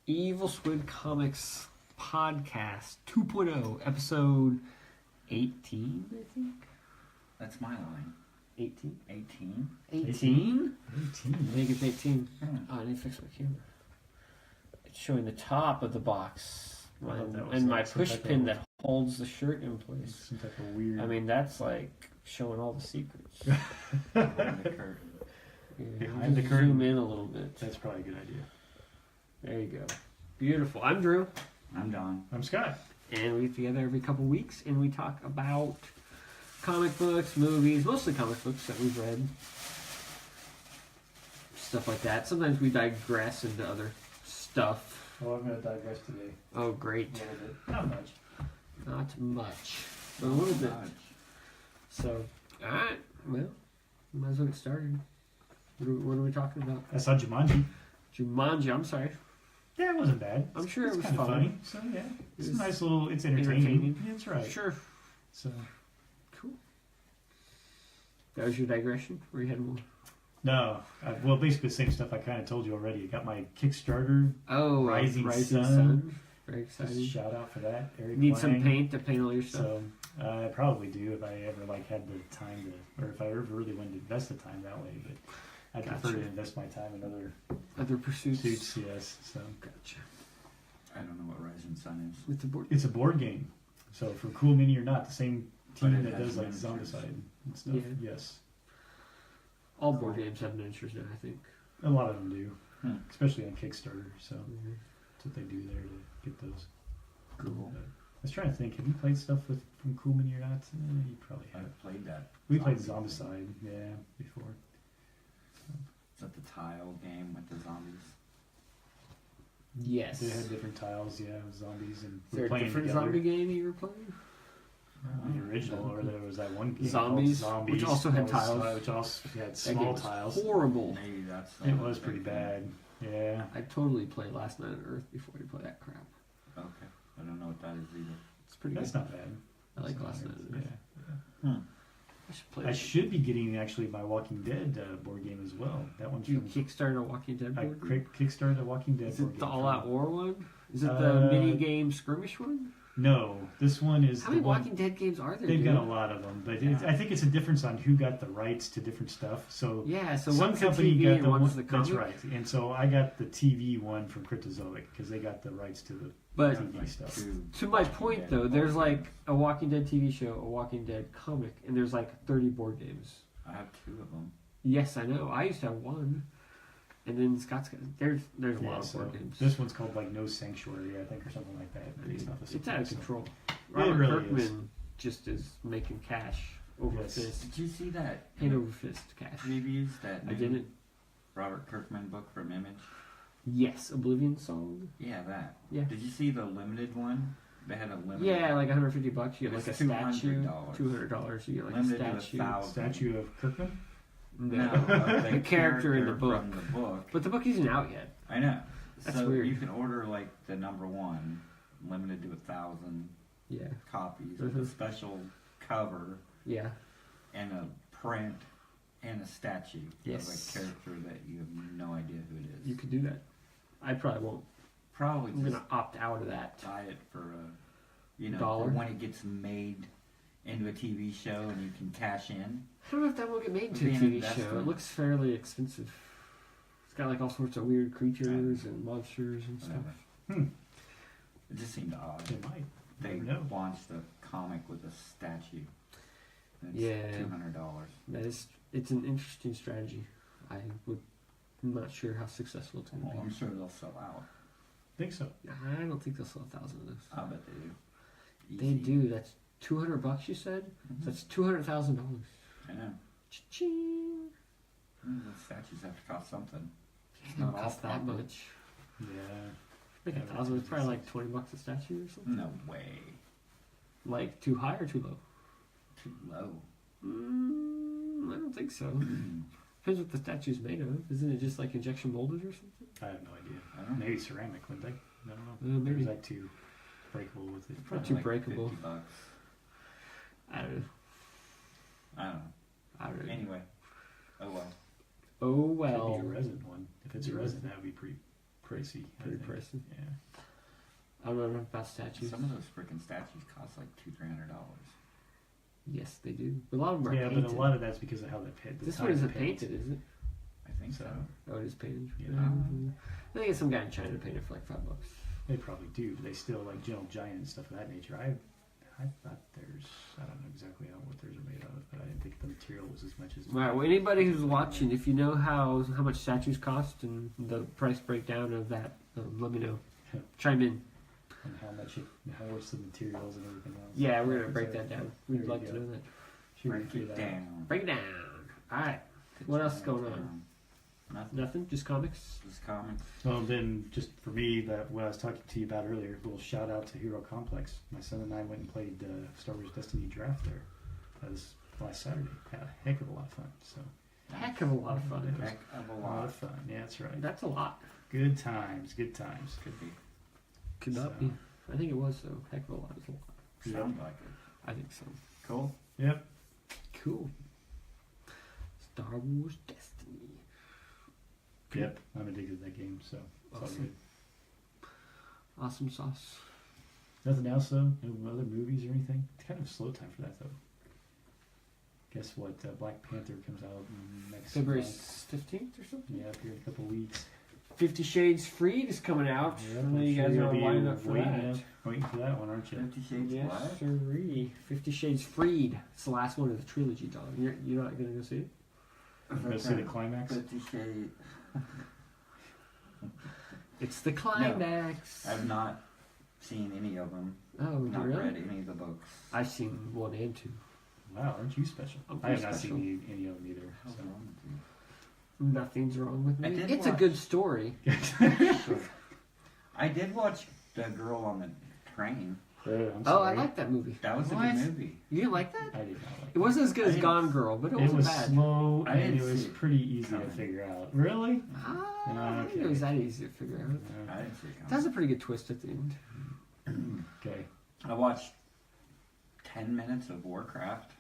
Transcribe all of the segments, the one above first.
Evil Squid Comics Podcast 2.0, episode 18, I think. That's my line. 18? 18? 18? I think it's 18. Hmm. Oh, I need to fix my camera. It's showing the top of the box. That was And like my push type pin of- that holds the shirt in place. Some type of weird. I mean, that's like showing all the secrets. Behind the curtain. Yeah, Behind the just curtain. Zoom in a little bit. That's probably a good idea. There you go. Beautiful. I'm Drew. I'm John. I'm Scott. And we get together every couple weeks and we talk about comic books, movies, mostly comic books that we've read. Stuff like that. Sometimes we digress into other stuff. Well, I'm going to digress today. Oh, great. A little bit. Not much. Not much. But a little bit. So, alright. Well, might as well get started. What are we talking about? I saw Jumanji. Jumanji, I'm sorry. Yeah, it wasn't bad. I'm sure it's it was kind of fun. funny. So, yeah. It's It was a nice little, it's entertaining. entertaining. Yeah, that's right. Sure. So, Cool. That was your digression? Or you had more? no. Well, basically the same stuff I kind of told you already. I got my Kickstarter. Oh, Rising Sun. Sun. Very Just exciting. shout out for that. Eric Need some Lang. paint to paint all your stuff. So, I probably do if I ever had the time to, or if I ever really wanted to invest the time that way. But I prefer Gotcha. to invest my time in other Other pursuits. suits. Yes. So Gotcha. I don't know what Rising Sun is. With the board. it's a board game. So for Cool Mini or Not, the same But team it that has does like miniatures. Zombicide and stuff. Yeah. Yes, All board games have miniatures now, I think. a lot of them do, Hmm. especially on Kickstarter. So Mm-hmm. that's what they do there to get those. Cool. I was trying to think. Have you played stuff from Cool Mini or Not? You probably have. I've played that. We played zombie Zombicide, yeah, before. Is that the tile game with the zombies? Yes. They had different tiles, yeah, with zombies, and Is there a playing different together. zombie game you were playing? The original, or there was that one game Zombies, called which also had that was, tiles. Which also had That small game was tiles. horrible. Maybe that's. It was pretty bad. Yeah. I totally played Last Night on Earth before we play that crap. Okay. I don't know what that is either. It's pretty That's good. not bad. I like That's Last not Night bad. on Earth. Yeah. I should play I it. should be getting actually my Walking Dead board game as well. That one's You from. Kickstarted a Walking Dead I board game? kickstarted a Walking Dead Is board it game. the All from- Out War one? Is it the Uh, mini game skirmish one? No, this one is. How the many one, Walking Dead games are there? They've dude? got a lot of them, but I think it's a difference on who got the rights to different stuff. So Yeah, so some one's the company TV got and the one's one. the comic. That's right, and so I got the TV one from Cryptozoic because they got the rights to the But TV stuff. to my point, though, there's like a Walking Dead TV show, a Walking Dead comic, and there's like 30 board games. I have two of them. Yes, I know. I used to have one, and then Scott's got there's a Yeah, lot of so board games. this one's called like No Sanctuary, I think, or something like that. Based off the It's out of sequence, so- control. It Robert really Kirkman is. just is making cash over Yes. fist, Did you see that hand over fist cash. previews? That I new didn't. Robert Kirkman book from Image? Yes, Oblivion Song. Yeah, that. Yeah. Did you see the limited one? They had a limited. Yeah, like $150. You get like a It's statue. $200. $200. You get like Limited a to statue. 1,000. Statue of Kirkman. No, The character in the book. From the book. But the book isn't out yet. I know. That's so weird. you can order like the number one, limited to 1,000 Yeah. copies with Mhm. a special cover Yeah. and a print and a statue Yes. of a character that you have no idea who it is. You could do that. I probably won't. Probably I'm just gonna opt out of that. buy it for for Dollar? when it gets made into a TV show and you can cash in. I don't know if that will get made into a Be an TV show. investment. It looks fairly expensive. It's got like all sorts of weird creatures and monsters and stuff. Whatever. It just seemed odd. They might. They Never know. launched a comic with a statue. And it's Yeah. $200. It's an interesting strategy. I'm not sure how successful it's going Well, to I'm sure they'll sell out. Think so. be. I don't think they'll sell 1,000 of those. I bet they do. They Easy. do. That's $200. You said. Mhm. That's $200,000. I know. Cha-ching. The statues have to cost something. It not don't all cost that profit. much. Yeah. Make Yeah, 1,000. It's that's probably like expensive. $20 a statue or something. No way. Like too high or too low? Too low. I don't think so. Depends what the statue's made of. Isn't it just like injection molded or something? I have no idea. I don't know. Maybe ceramic, wouldn't they? I don't know. Maybe. Or is that too breakable with it? Not too like breakable. $50. I don't know. I don't know. I don't know. Anyway. Oh well. Oh Could well. be a resin one. If it's a resin, that would be pretty pricey. I Pretty think. pricey. Yeah. I don't know about statues. Some of those freaking statues cost like $200-300. Yes, they do. A lot of them are Yeah, painted. but a lot of that's because of how they paint. This one isn't painted, is it? I think so. Oh, it is painted. Yeah. I think it's some guy in China painted for like $5. They probably do. But they still like Gentle Giant and stuff of that nature. I thought theirs. I don't know exactly what theirs are made of, but I didn't think the material was as much as. All right. Well, anybody who's watching, if you know how much statues cost and the price breakdown of that, let me know. Chime in. And how much the materials and everything else. Yeah, we're gonna break that down. We'd There you like to go. know that. Should we Break figure it that out? down. Break it down. All right. What else is going on? Nothing. Nothing. Just comics. Just comics. Well, then, just for me, that what I was talking to you about earlier, a little shout out to Hero Complex. My son and I went and played Star Wars Destiny Draft there. That was last Saturday. Had a heck of a lot of fun. So Heck of a lot of fun. Heck of a a lot lot. of fun. Yeah, that's right. That's a lot. Good times. Good times. Could be. Could not So- be. I think it was though. Heck of a lot is a lot. Yep. Sounds like it. I think so. Cool. Yep. Cool. Star Wars Destiny. Yep. I'm addicted to that game, so it's all Awesome. good. Awesome sauce. Nothing else though? No other movies or anything? It's kind of a slow time for that though. Guess what? Black Panther comes out next February month. 15th or something? Yeah, here in a couple weeks. 50 Shades Freed is coming out. Yep, I know I'm you sure guys you'll are be lining up for waiting that. Waiting for that one, aren't you? 50 Shades Yes, what? sirree. 50 Shades Freed. It's the last one of the trilogy, dog. You're not going to go see it? Go see the climax? 50 Shades. It's the climax. I've not seen any of them. Oh, Not really? read any of the books. I've seen 1 and 2. Wow, aren't you special? I'm I have pretty not special. seen any of them either. How's So. wrong with you? Nothing's wrong with I me. did It's a watch- good story. I did watch The Girl on the Train. I'm Oh, I sorry. like that movie. That was a What? good movie. You didn't like that? I did not like It wasn't as good I as didn't- Gone Girl, but it it. wasn't Was bad. slow I and didn't it was see it pretty easy to coming. figure out. Really? I didn't think it was that easy to figure out. I didn't see it That's coming. a pretty good twist at the end. Okay. I watched 10 minutes of Warcraft.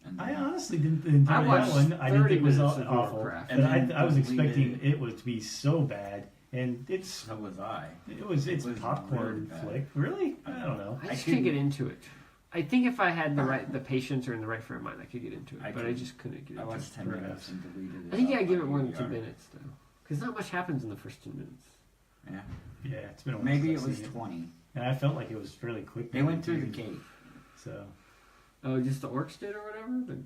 And I then- honestly didn't enjoy I that watched one. I didn't 30 think it was minutes of awful. Warcraft. But And then I was deleted expecting it. it was to be so bad, and it's So was I. it's It was popcorn really bad. flick. Really? I don't know. I I just couldn't- can't get into it. I think if I had the patience or in the right frame of mind, I could get into it. I but I couldn't. just couldn't get I into it. watched 10 Perhaps. minutes and deleted it. I think you off gotta give my it more than 2 DVR. minutes though, because not much happens in the first 2 minutes. Yeah. Yeah, it's been a while Maybe since it I've was seen 20. And I felt like it was fairly quick. They went through the too. cave. So Oh, just the orcs did or whatever. But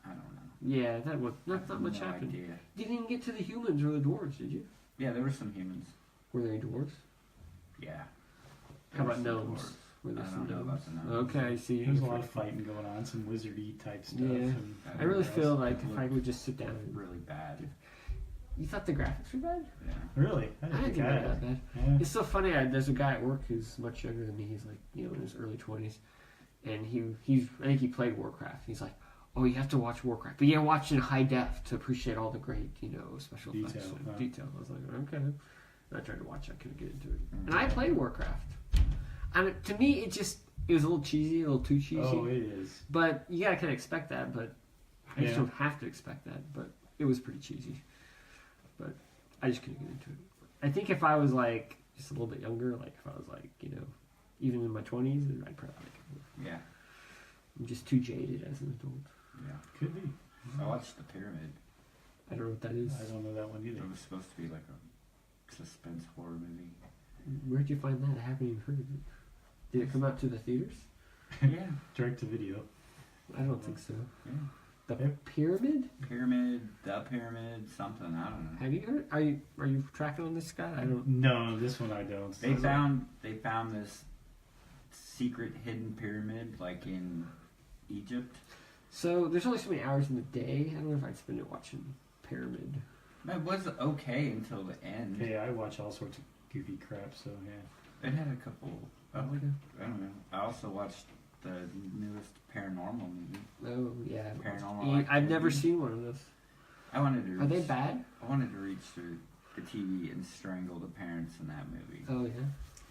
I don't know. yeah, that was not much no happened. Idea. You didn't even get to the humans or the dwarves, did you? Yeah, there were some humans. Were there any dwarves? Yeah. How There were about some gnomes? dwarves. Were there I some don't know gnomes? about the gnomes. Okay, I see. there's a lot of fighting going on, some wizardy type stuff. Yeah. And I really everything feel else. like if I would just sit down and Really bad. you thought the graphics were bad? Yeah. Really, I I didn't didn't think they were that that. bad. Yeah. It's so funny. There's a guy at work who's much younger than me. He's like, in his early 20s, and he's I think he played Warcraft. He's like, oh, you have to watch Warcraft, but you gotta watch it in high def to appreciate all the great, special effects Detail, and huh? detail. I was like, okay. And I tried to watch it, I couldn't get into it. And I played Warcraft. And to me, it was a little cheesy, a little too cheesy. Oh, it is. But you gotta kind of expect that. But I just Yeah. don't have to expect that. But it was pretty cheesy. But I just couldn't get into it. I think if I was like just a little bit younger, like if I was like even in my 20s, I'd probably like it. Yeah. I'm just too jaded as an adult. Yeah. Could be. I watched The Pyramid. I don't know what that is. I don't know that one either. It was supposed to be like a suspense horror movie. Where'd you find that? I haven't even heard of it. Did it come out to the theaters? Yeah. Direct to video. I don't think so. Yeah. The Yep. Pyramid? The Pyramid, something, I don't know. Have you heard? Are you tracking on this guy? I don't. No, this one I don't. They found this secret hidden pyramid like in Egypt. So there's only so many hours in the day. I don't know if I'd spend it watching Pyramid. It was okay until the end. Hey, I watch all sorts of goofy crap, so yeah. It had a couple. Oh, I don't know. I also watched the newest paranormal movie. oh yeah. Paranormal I've never Activity. seen one of those. I wanted to. Are they bad? I wanted to reach through the TV and strangle the parents in that movie. Oh yeah.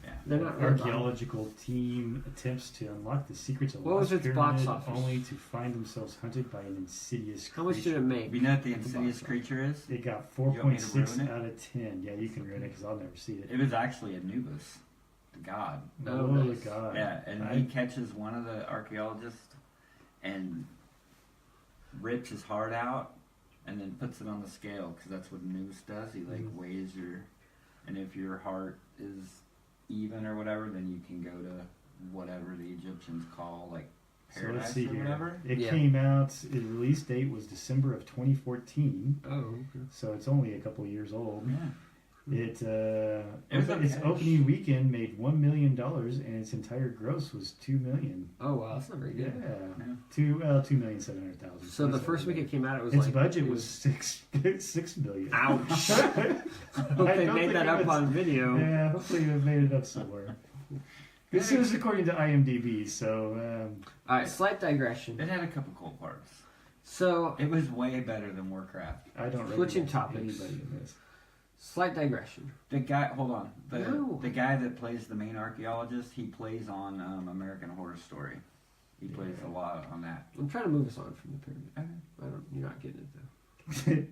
Yeah. They're not really Archaeological team attempts to unlock the secrets of What was Lost its box Pyramid, office? only to find themselves hunted by an insidious How much did creature. it make? You know what the At the insidious box creature is? It got You want me to 4.6 ruin it? out of 10. Yeah, you can ruin it because I'll never see it. It was actually Anubis, the god. Oh, Oh, nice. God. Yeah, and he catches one of the archaeologists and rips his heart out and then puts it on the scale because that's what Anubis does. He like weighs your, and if your heart is even or whatever, then you can go to whatever the Egyptians call like So paradise let's see or here. whatever. It Yeah. came out, its release date was December of 2014, Oh, okay. so it's only a couple years old. Yeah. Its okay. opening weekend made $1 million, and its entire gross was $2 million. Oh wow, that's not very Yeah, good. Yeah. 2,700,000. So the first week it came out, it was its like budget it was $6 million. Ouch! I Hope they don't made think that it up was- on video. Yeah, hopefully they made it up somewhere. This is according to IMDb, so All right, slight digression. It had a couple cool parts. So It was way better than Warcraft. I don't Switching recognize topics. anybody in this. slight digression. The guy, hold on. No. The guy that plays the main archaeologist, he plays on American Horror Story. He plays a lot on that. I'm trying to move us on from the pyramid. Okay. I don't. You're not getting it though.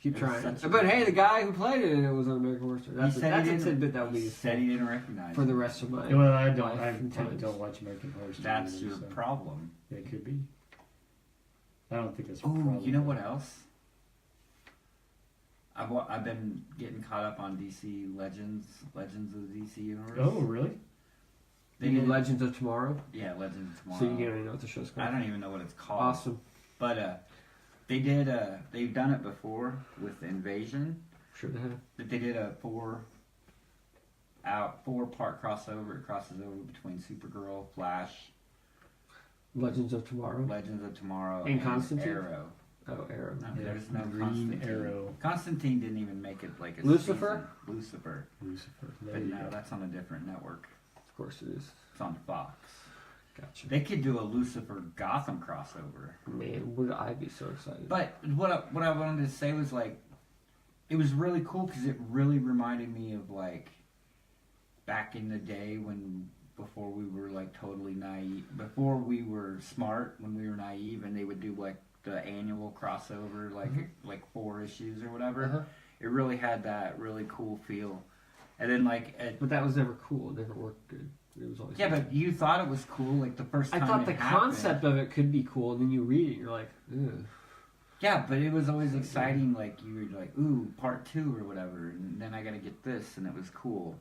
Keep It was trying. such a But good hey, the movie. guy who played it in it was on American Horror Story. That's He a, said that's he a didn't- tidbit that will be He useful said he didn't recognize for the it. rest of my Well, I don't. life I and times. don't watch American Horror Story. That's either, your so problem. it could be. I don't think that's. a Oh, problem. you know what else? I've been getting caught up on DC Legends of the DC universe. Oh, really? They You did, Legends of Tomorrow. yeah, Legends of Tomorrow. So you don't even know what the show's called. I don't even know what it's called. Awesome. But they did. They've done it before with Invasion. Sure they have. That they did a four-part crossover. It crosses over between Supergirl, Flash, Legends of Tomorrow. Legends of Tomorrow, And Constantine? Arrow. Oh, Arrow. No, Yeah, there's no Green Constantine. Arrow. Constantine didn't even make it like a Lucifer? season. Lucifer. Lucifer. There But you no, go. that's on a different network. Of course it is. It's on Fox. Gotcha. They could do a Lucifer Gotham crossover. Man, would I be so excited? But what I wanted to say was like, it was really cool because it really reminded me of like back in the day before we were like totally naive, before we were smart, when we were naive, and they would do like the annual crossover, like 4 issues or whatever. Uh-huh. It really had that really cool feel. And then But that was never cool. It never worked good. It was always yeah, but you thought it was cool like the first I time. thought it the happened. concept of it could be cool, and then you read it, and you're like, ugh. Yeah, but it was always exciting. Like you were like, "Ooh, part 2 or whatever," and then I got to get this, and it was cool.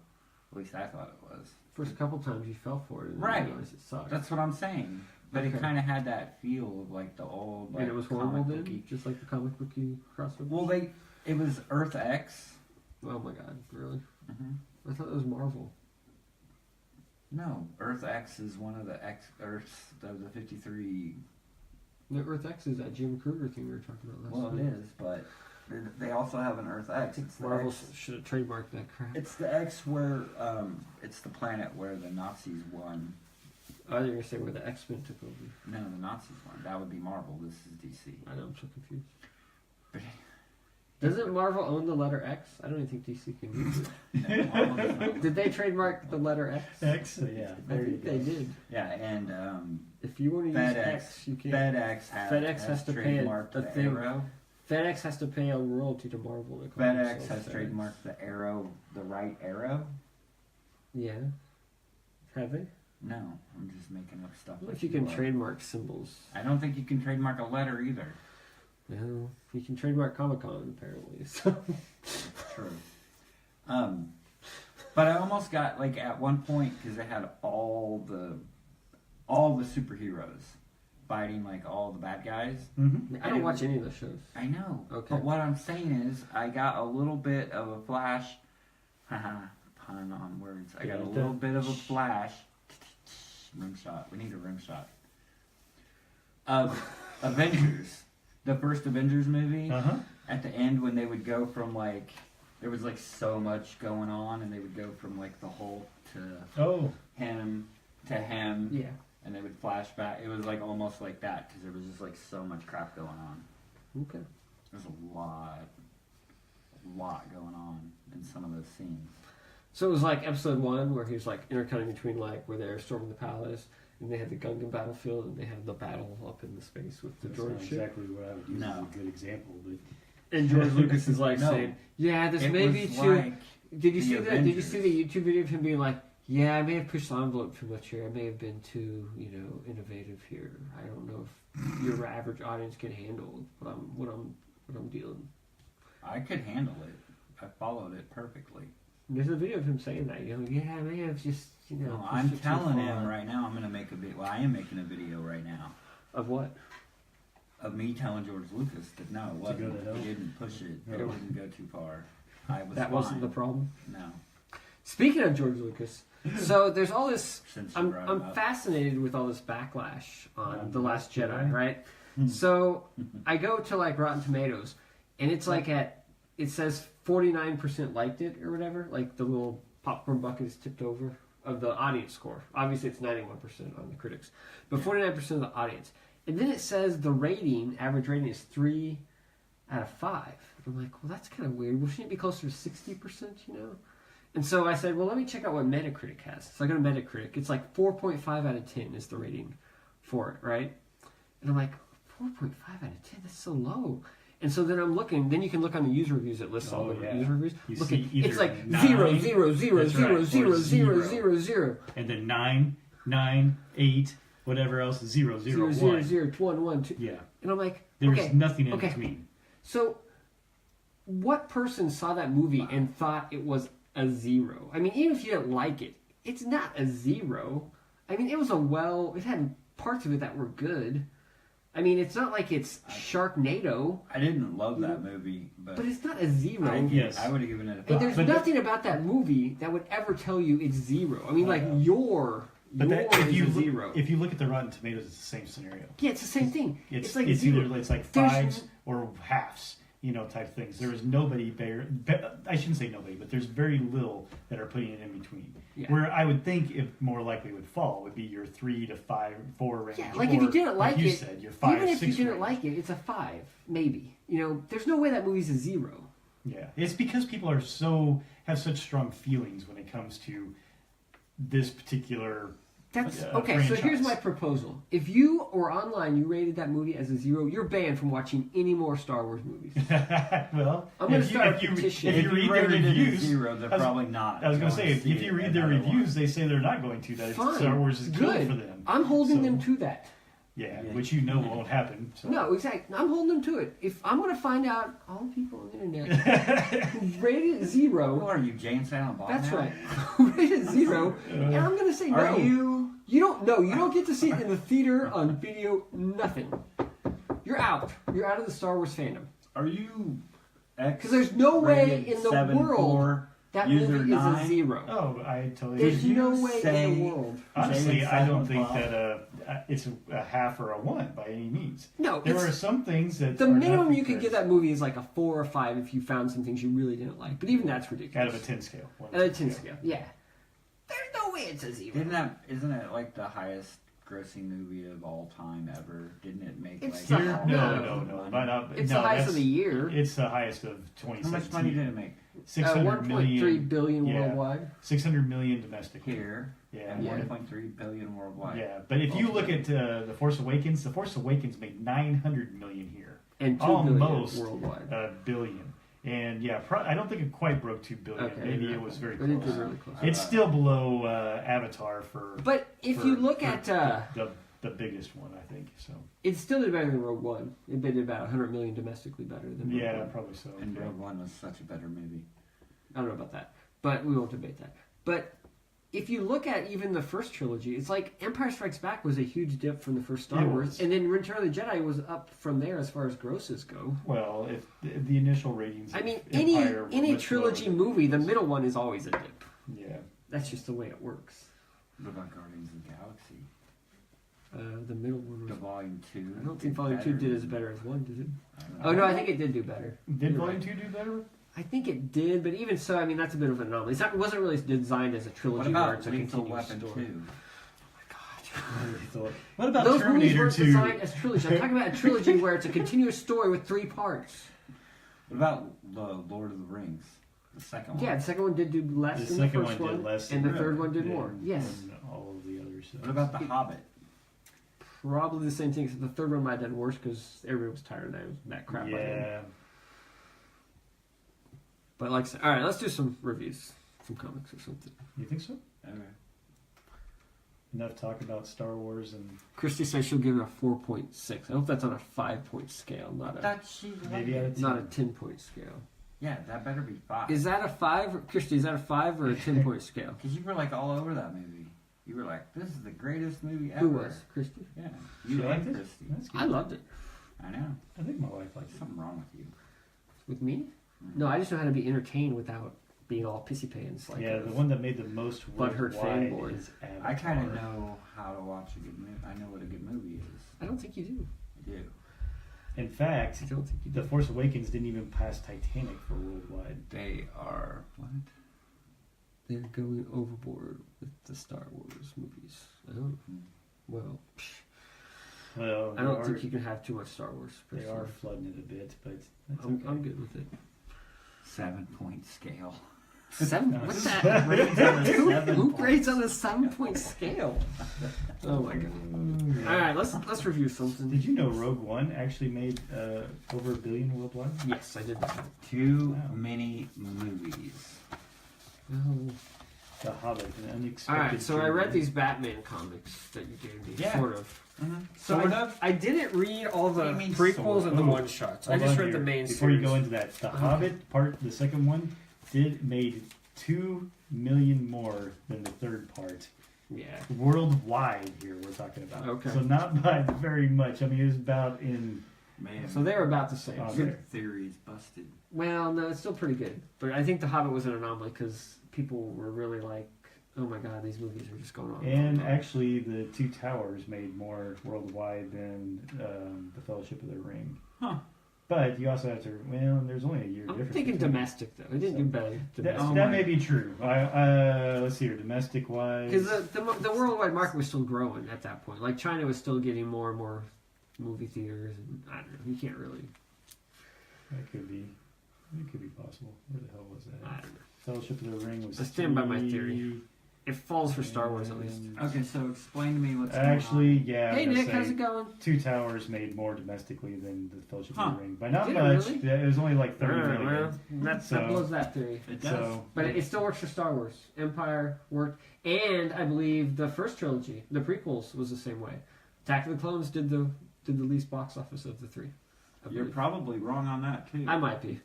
At least I thought it was. First couple times you fell for it, and then Right. you realized it sucked. That's what I'm saying. But Okay. it kind of had that feel of like the old, like and it was horrible comic then, booky. just like the comic booky crossover. Well, it was Earth X. Oh my god, really? hmm I thought it was Marvel. No, Earth X is one of the X Earths of the 53. The Earth X is that Jim Krueger thing we were talking about last Well, week. it is, but they also have an Earth X. It's the Marvel X. should have trademarked that crap. It's the X where it's the planet where the Nazis won. I was going to say where the X-Men took over. No, the Nazis won. That would be Marvel. This is DC. I know, I'm so confused. But- Doesn't Marvel own the letter X? I don't even think DC can use it. No, Marvel does not. Did they trademark the letter X? X, yeah. I There you think go. they did. Yeah, and If you want to use FedEx. X, you can. FedEx has to pay trademarked a the thing. arrow. FedEx has to pay a royalty to Marvel. To call FedEx themselves has FedEx. trademarked the arrow, the right arrow. Yeah. Have they? No, I'm just making up stuff. What like if you can are. trademark symbols? I don't think you can trademark a letter either. No. You can trademark Comic Con, apparently. So. It's true. But I almost got like at one point because it had all the superheroes fighting like all the bad guys. Mm-hmm. I don't watch any of those shows. I know. Okay. But what I'm saying is, I got a little bit of a flash. Haha, pun on words. I got a little bit of a flash. Rim shot. We need a rim shot. Of Avengers. The first Avengers movie. Uh-huh. At the end, when they would go from like, there was like so much going on, and they would go from like the Hulk to Oh, him to him, Yeah. and they would flash back. It was like almost like that because there was just like so much crap going on. Okay. There's a lot going on in some of those scenes. So it was like episode 1 where he was like intercutting between like where they're storming the palace and they had the Gungan battlefield and they had the battle up in the space with the That's droid not ship. exactly what I would use as No. a good example, but And George Lucas is like No. saying, "Yeah, this It may be was too." like Did you the see that? Did you Avengers. see the YouTube video of him being like, "Yeah, I may have pushed the envelope too much here. I may have been too, innovative here. I don't know if your average audience can handle what I'm dealing." I could handle it. I followed it perfectly. There's a video of him saying that. Yeah, I may have just, No, pushed I'm it too telling him far." right now. I'm gonna make a video. Well, I am making a video right now Of what? of me telling George Lucas that no, it wasn't. go to hell? He didn't push it. It No. didn't go too far. I was That fine. wasn't the problem. No. Speaking of George Lucas, so there's all this. Since you I'm brought him up. fascinated with all this backlash on On The Last Jedi, Jedi? right? Hmm. So I go to like Rotten Tomatoes, and it's like it says 49% liked it or whatever. Like the little popcorn bucket is tipped over of the audience score. Obviously, it's 91% on the critics, but 49% of the audience. And then it says the average rating is 3 out of 5. I'm like, well, that's kind of weird. Well, shouldn't it be closer to 60%, And so I said, well, let me check out what Metacritic has. So I go to Metacritic. It's like 4.5 out of 10 is the rating for it, right? And I'm like, 4.5 out of 10? That's so low. And so then I'm looking. Then you can look on the user reviews. It lists all Oh, the yeah. user reviews. You Look, see either it's like 9, 0, 0, 0, that's 0, right, 0, or 0, 0. 0, 0, and then 9, 9, 8, whatever else, 0, 0, 0, 0, 1. 0, 1, 1, 2. Yeah, And I'm like, there's okay. nothing in okay. between. So, what person saw that movie and thought it was a 0? I mean, even if you didn't like it, it's not a 0. I mean, it had parts of it that were good. I mean, it's not like it's Sharknado, I didn't love that movie, but it's not a 0. Yes. I would have given it a And 5. there's But nothing about that movie that would ever tell you it's 0. I mean, like, But that, yours if you is a look, 0. if you look at the Rotten Tomatoes, it's the same scenario. Yeah, it's the same thing. It's like it's 0. either it's like There's- fives or halves, type things. There is nobody I shouldn't say nobody, but there's very little that are putting it in between. Yeah. Where I would think if more likely would fall would be your 3 to 5, 4 range. Yeah, like if you didn't like you it, said, your 5, even if 6 you didn't range. like it, it's a 5, maybe. There's no way that movie's a 0. Yeah, it's because people have such strong feelings when it comes to this particular. That's Yeah, okay. So franchise. here's my proposal: if you or online you rated that movie as a 0, you're banned from watching any more Star Wars movies. Well, I'm gonna if you, start a if you, petition. if you read their rated it a reviews, 0, they're I was- probably not. I was going to going say, see if you it read their another one. reviews, they say they're not going to. That Fine. Star Wars is Good. killed for them. I'm holding So- them to that. Yeah, Yeah. which won't happen. So. No, exactly. I'm holding them to it. If I'm going to find out all the people on the internet who rated it Who 0, are you, Jane Silent Bob? that's now? right, rated 0, and I'm going to say no. Are you? You don't get to see it in the theater, on video, nothing. You're out. You're out of the Star Wars fandom. Are you? Because there's no way in the 7, world 4, that user movie is a 9? 0. Oh, I totally. There's Did you no way in say- the world. Honestly, Jane I don't Silent think Bob? that it's a half or a 1 by any means. No, There it's, are some things that the are not minimum you could because- give that movie is like a 4 or 5 if you found some things you really didn't like. But even that's out ridiculous. of a 10 scale. One Out of a 10 scale, yeah. There's no way it's a 0. Isn't it like the highest grossing movie of all time ever? Didn't it make It's like the- all No, kinds no, of no. money? But, It's no, the highest of that's- the year. It's the highest of How 2017. much money did it make 600 1.3 million. billion yeah. worldwide. 600 million domestically. here Yeah. and Yeah. 1.3 billion worldwide? Yeah, but if you look at The Force Awakens made 900 million here, And 2 almost billion worldwide. a billion, and yeah, I don't think it quite broke 2 billion. Okay. Maybe it was very But it close. did really close. It's still below Avatar for. But if for- you look for at, the biggest one, I think so. it still did better than Rogue One. It did about 100 million domestically better than Rogue Yeah, One. probably so. And yeah. Rogue One was such a better movie. I don't know about that, but we won't debate that. But if you look at even the first trilogy, it's like Empire Strikes Back was a huge dip from the first Star It Wars, was. and then Return of the Jedi was up from there as far as grosses go. Well, if the initial ratings. I of mean, Empire were any much trilogy lower than movie, the this. middle one is always a dip. Yeah. That's just the way it works. What about Guardians of the Galaxy? The middle one The was. Volume 2. I don't think Volume 2 did as better as 1, did it? I don't Oh know. no, I think it did do better. Did You're Volume right. 2 do better? I think it did, but even so, I mean that's a bit of an anomaly. It wasn't really designed as a trilogy What where about it's a Lethal continuous Weapon story. 2? What about Those movies Terminator weren't 2? designed as trilogy. I'm talking about a trilogy where it's a continuous story with 3 parts. What about the Lord of the Rings? The second one. Yeah, the second one did do less The than the second first one one, did less and the than- third one did than- more. Yes, than all of the others. So. What about The Hobbit? probably the same thing. Except the third one might have done worse because everybody was tired of that crap. by then. Yeah. But like, I said, all right, let's do some reviews, some comics or something. You think so? Okay. Enough talk about Star Wars and Christy says she'll give it a 4.6. I hope that's on a 5-point scale, not a maybe out of 10. not a 10-point scale. Yeah, that better be 5. Is that a 5, Christy? Is that a 5 or a 10-point scale? Because you were like all over that movie. You were like, "This is the greatest movie ever." Who was Christy? Yeah, She you liked and it? Christy. That's good. I loved it. I know. I think my wife liked There's it. something wrong with you. With me? No, I just know how to be entertained without being all pissy pants. Like Yeah, the one that made the most Butthurt worldwide fanboy. is Avatar. I kind of know how to watch a good movie. I know what a good movie is. I don't think you do. I do. In fact, I don't think you The do. Force Awakens didn't even pass Titanic for worldwide. They are what? They're going overboard with the Star Wars movies. Oh, well, Well, I don't think you can have too much Star Wars. They personally. are flooding it a bit, but that's I'm, okay. I'm good with it. 7-point scale. 7? No, What's it's- that? Grades on a Who 7 grades on a 7-point scale? Oh my god! Mm, All right, let's review something. Did you know Rogue One actually made over $1 billion worldwide? Yes, I did that. Too Wow. many movies. Oh. The Hobbit, an unexpected. All right, so I read journey. these Batman comics that you gave me, Yeah. sort of. So Sort I, of. I didn't read all the What do you mean, prequels sort and the of? one shots. I Hold just on read here. the main Before you series. go into that, the Okay. Hobbit part, the second one, made 2 million more than the third part. Yeah. Worldwide here we're talking about. Okay. So not by very much. I mean, it was about in Man, So they were about the same. Oh, your okay. theory's busted. Well, no, it's still pretty good. But I think The Hobbit was an anomaly because people were really like, oh my god, these movies are just going on. and actually the Two Towers made more worldwide than the Fellowship of the Ring. Huh. But you also have to, well, there's only a year I'm difference. thinking between- domestic, though. It didn't So- do better That, domestic. Oh that my- may be true. Let's see here, domestic wise. Because the worldwide market was still growing at that point. Like, China was still getting more and more movie theaters. And I don't know. You can't really... That could be. It could be possible. Where the hell was I that? don't know. Fellowship of the Ring was. I stand by my 3, theory. It falls for Star Wars, at least. and- Okay, so explain to me what's Actually, going yeah. I Hey, was Nick, gonna how's say, it going? Two Towers made more domestically than the Fellowship of Huh. the Ring, but not Did it much. really? Yeah, it was only like 30 Alright, million. well, that So- blows that theory. on. It does. So, But it still works for Star Wars. Empire worked. And I believe the first trilogy, the prequels, was the same way. Attack of the Clones did the least box office of the three. I You're believe. probably wrong on that too. I might be.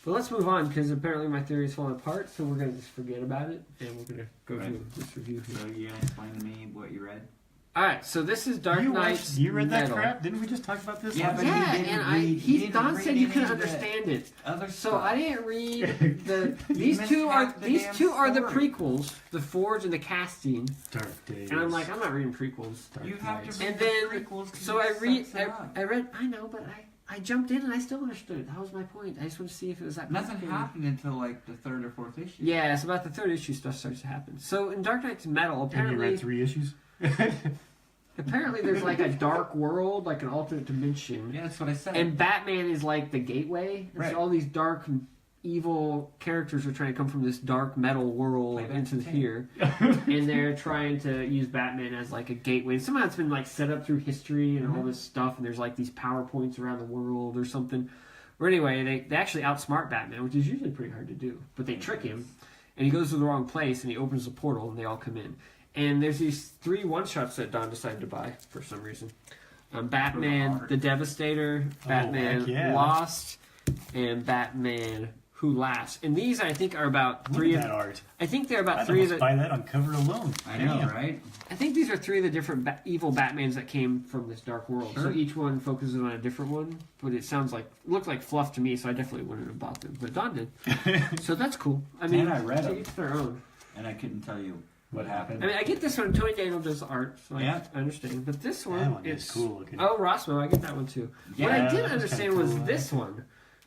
But let's move on because apparently my theory is falling apart, so we're going to just forget about it and we're going to go Right. through this review here. So you gonna explain to me what you read? Alright, so this is Dark Knight's You read that Metal. crap? Didn't we just talk about this? Yeah, last but week? Yeah, you didn't and read- you didn't Don read said you any couldn't of the understand it. Other So stuff. I didn't read the these missed two are half the these damn two are the story. prequels, the Forge and the Casting. Dark Days. And I'm like, I'm not reading prequels. Dark You have Knights. to read And the then prequels 'cause so it I read sets it up. I read I know, but I jumped in and I still understood. That was my point. I just wanted to see if it was that Nothing complicated. happened until like the 3rd or 4th issue. Yeah, it's about the third issue stuff starts to happen. So in Dark Knight's Metal, And you apparently read 3 issues? apparently there's like a dark world, like an alternate dimension. Yeah, that's what I said. And Batman is like the gateway. And Right. so all these dark, evil characters are trying to come from this dark metal world Play back into the tape. here. And they're trying to use Batman as like a gateway. And somehow it's been like set up through history and all this stuff. And there's like these PowerPoints around the world or something. Or anyway, they actually outsmart Batman, which is usually pretty hard to do. But they trick him. And he goes to the wrong place and he opens the portal and they all come in. And there's these 3 one-shots that Don decided to buy for some reason. Batman art. the Devastator, Batman heck yeah. Lost, and Batman Who Laughs. And these, I think, are about Look 3 at of that art. I think they're about I'd 3 of almost the. buy that on cover alone. I know, Damn. right? I think these are 3 of the different evil Batmans that came from this dark world. So Sure. each one focuses on a different one. But it looked like fluff to me, so I definitely wouldn't have bought them. But Don did. So that's cool. I mean, And I read to them. each their own. And I couldn't tell you What happened? I mean, I get this one. Tony Daniel does art, so Yeah. I understand. But this one, That one it's is cool looking. Oh, Rossmo, I get that one too. what Yeah, I that didn't was understand kinda was cool. this one,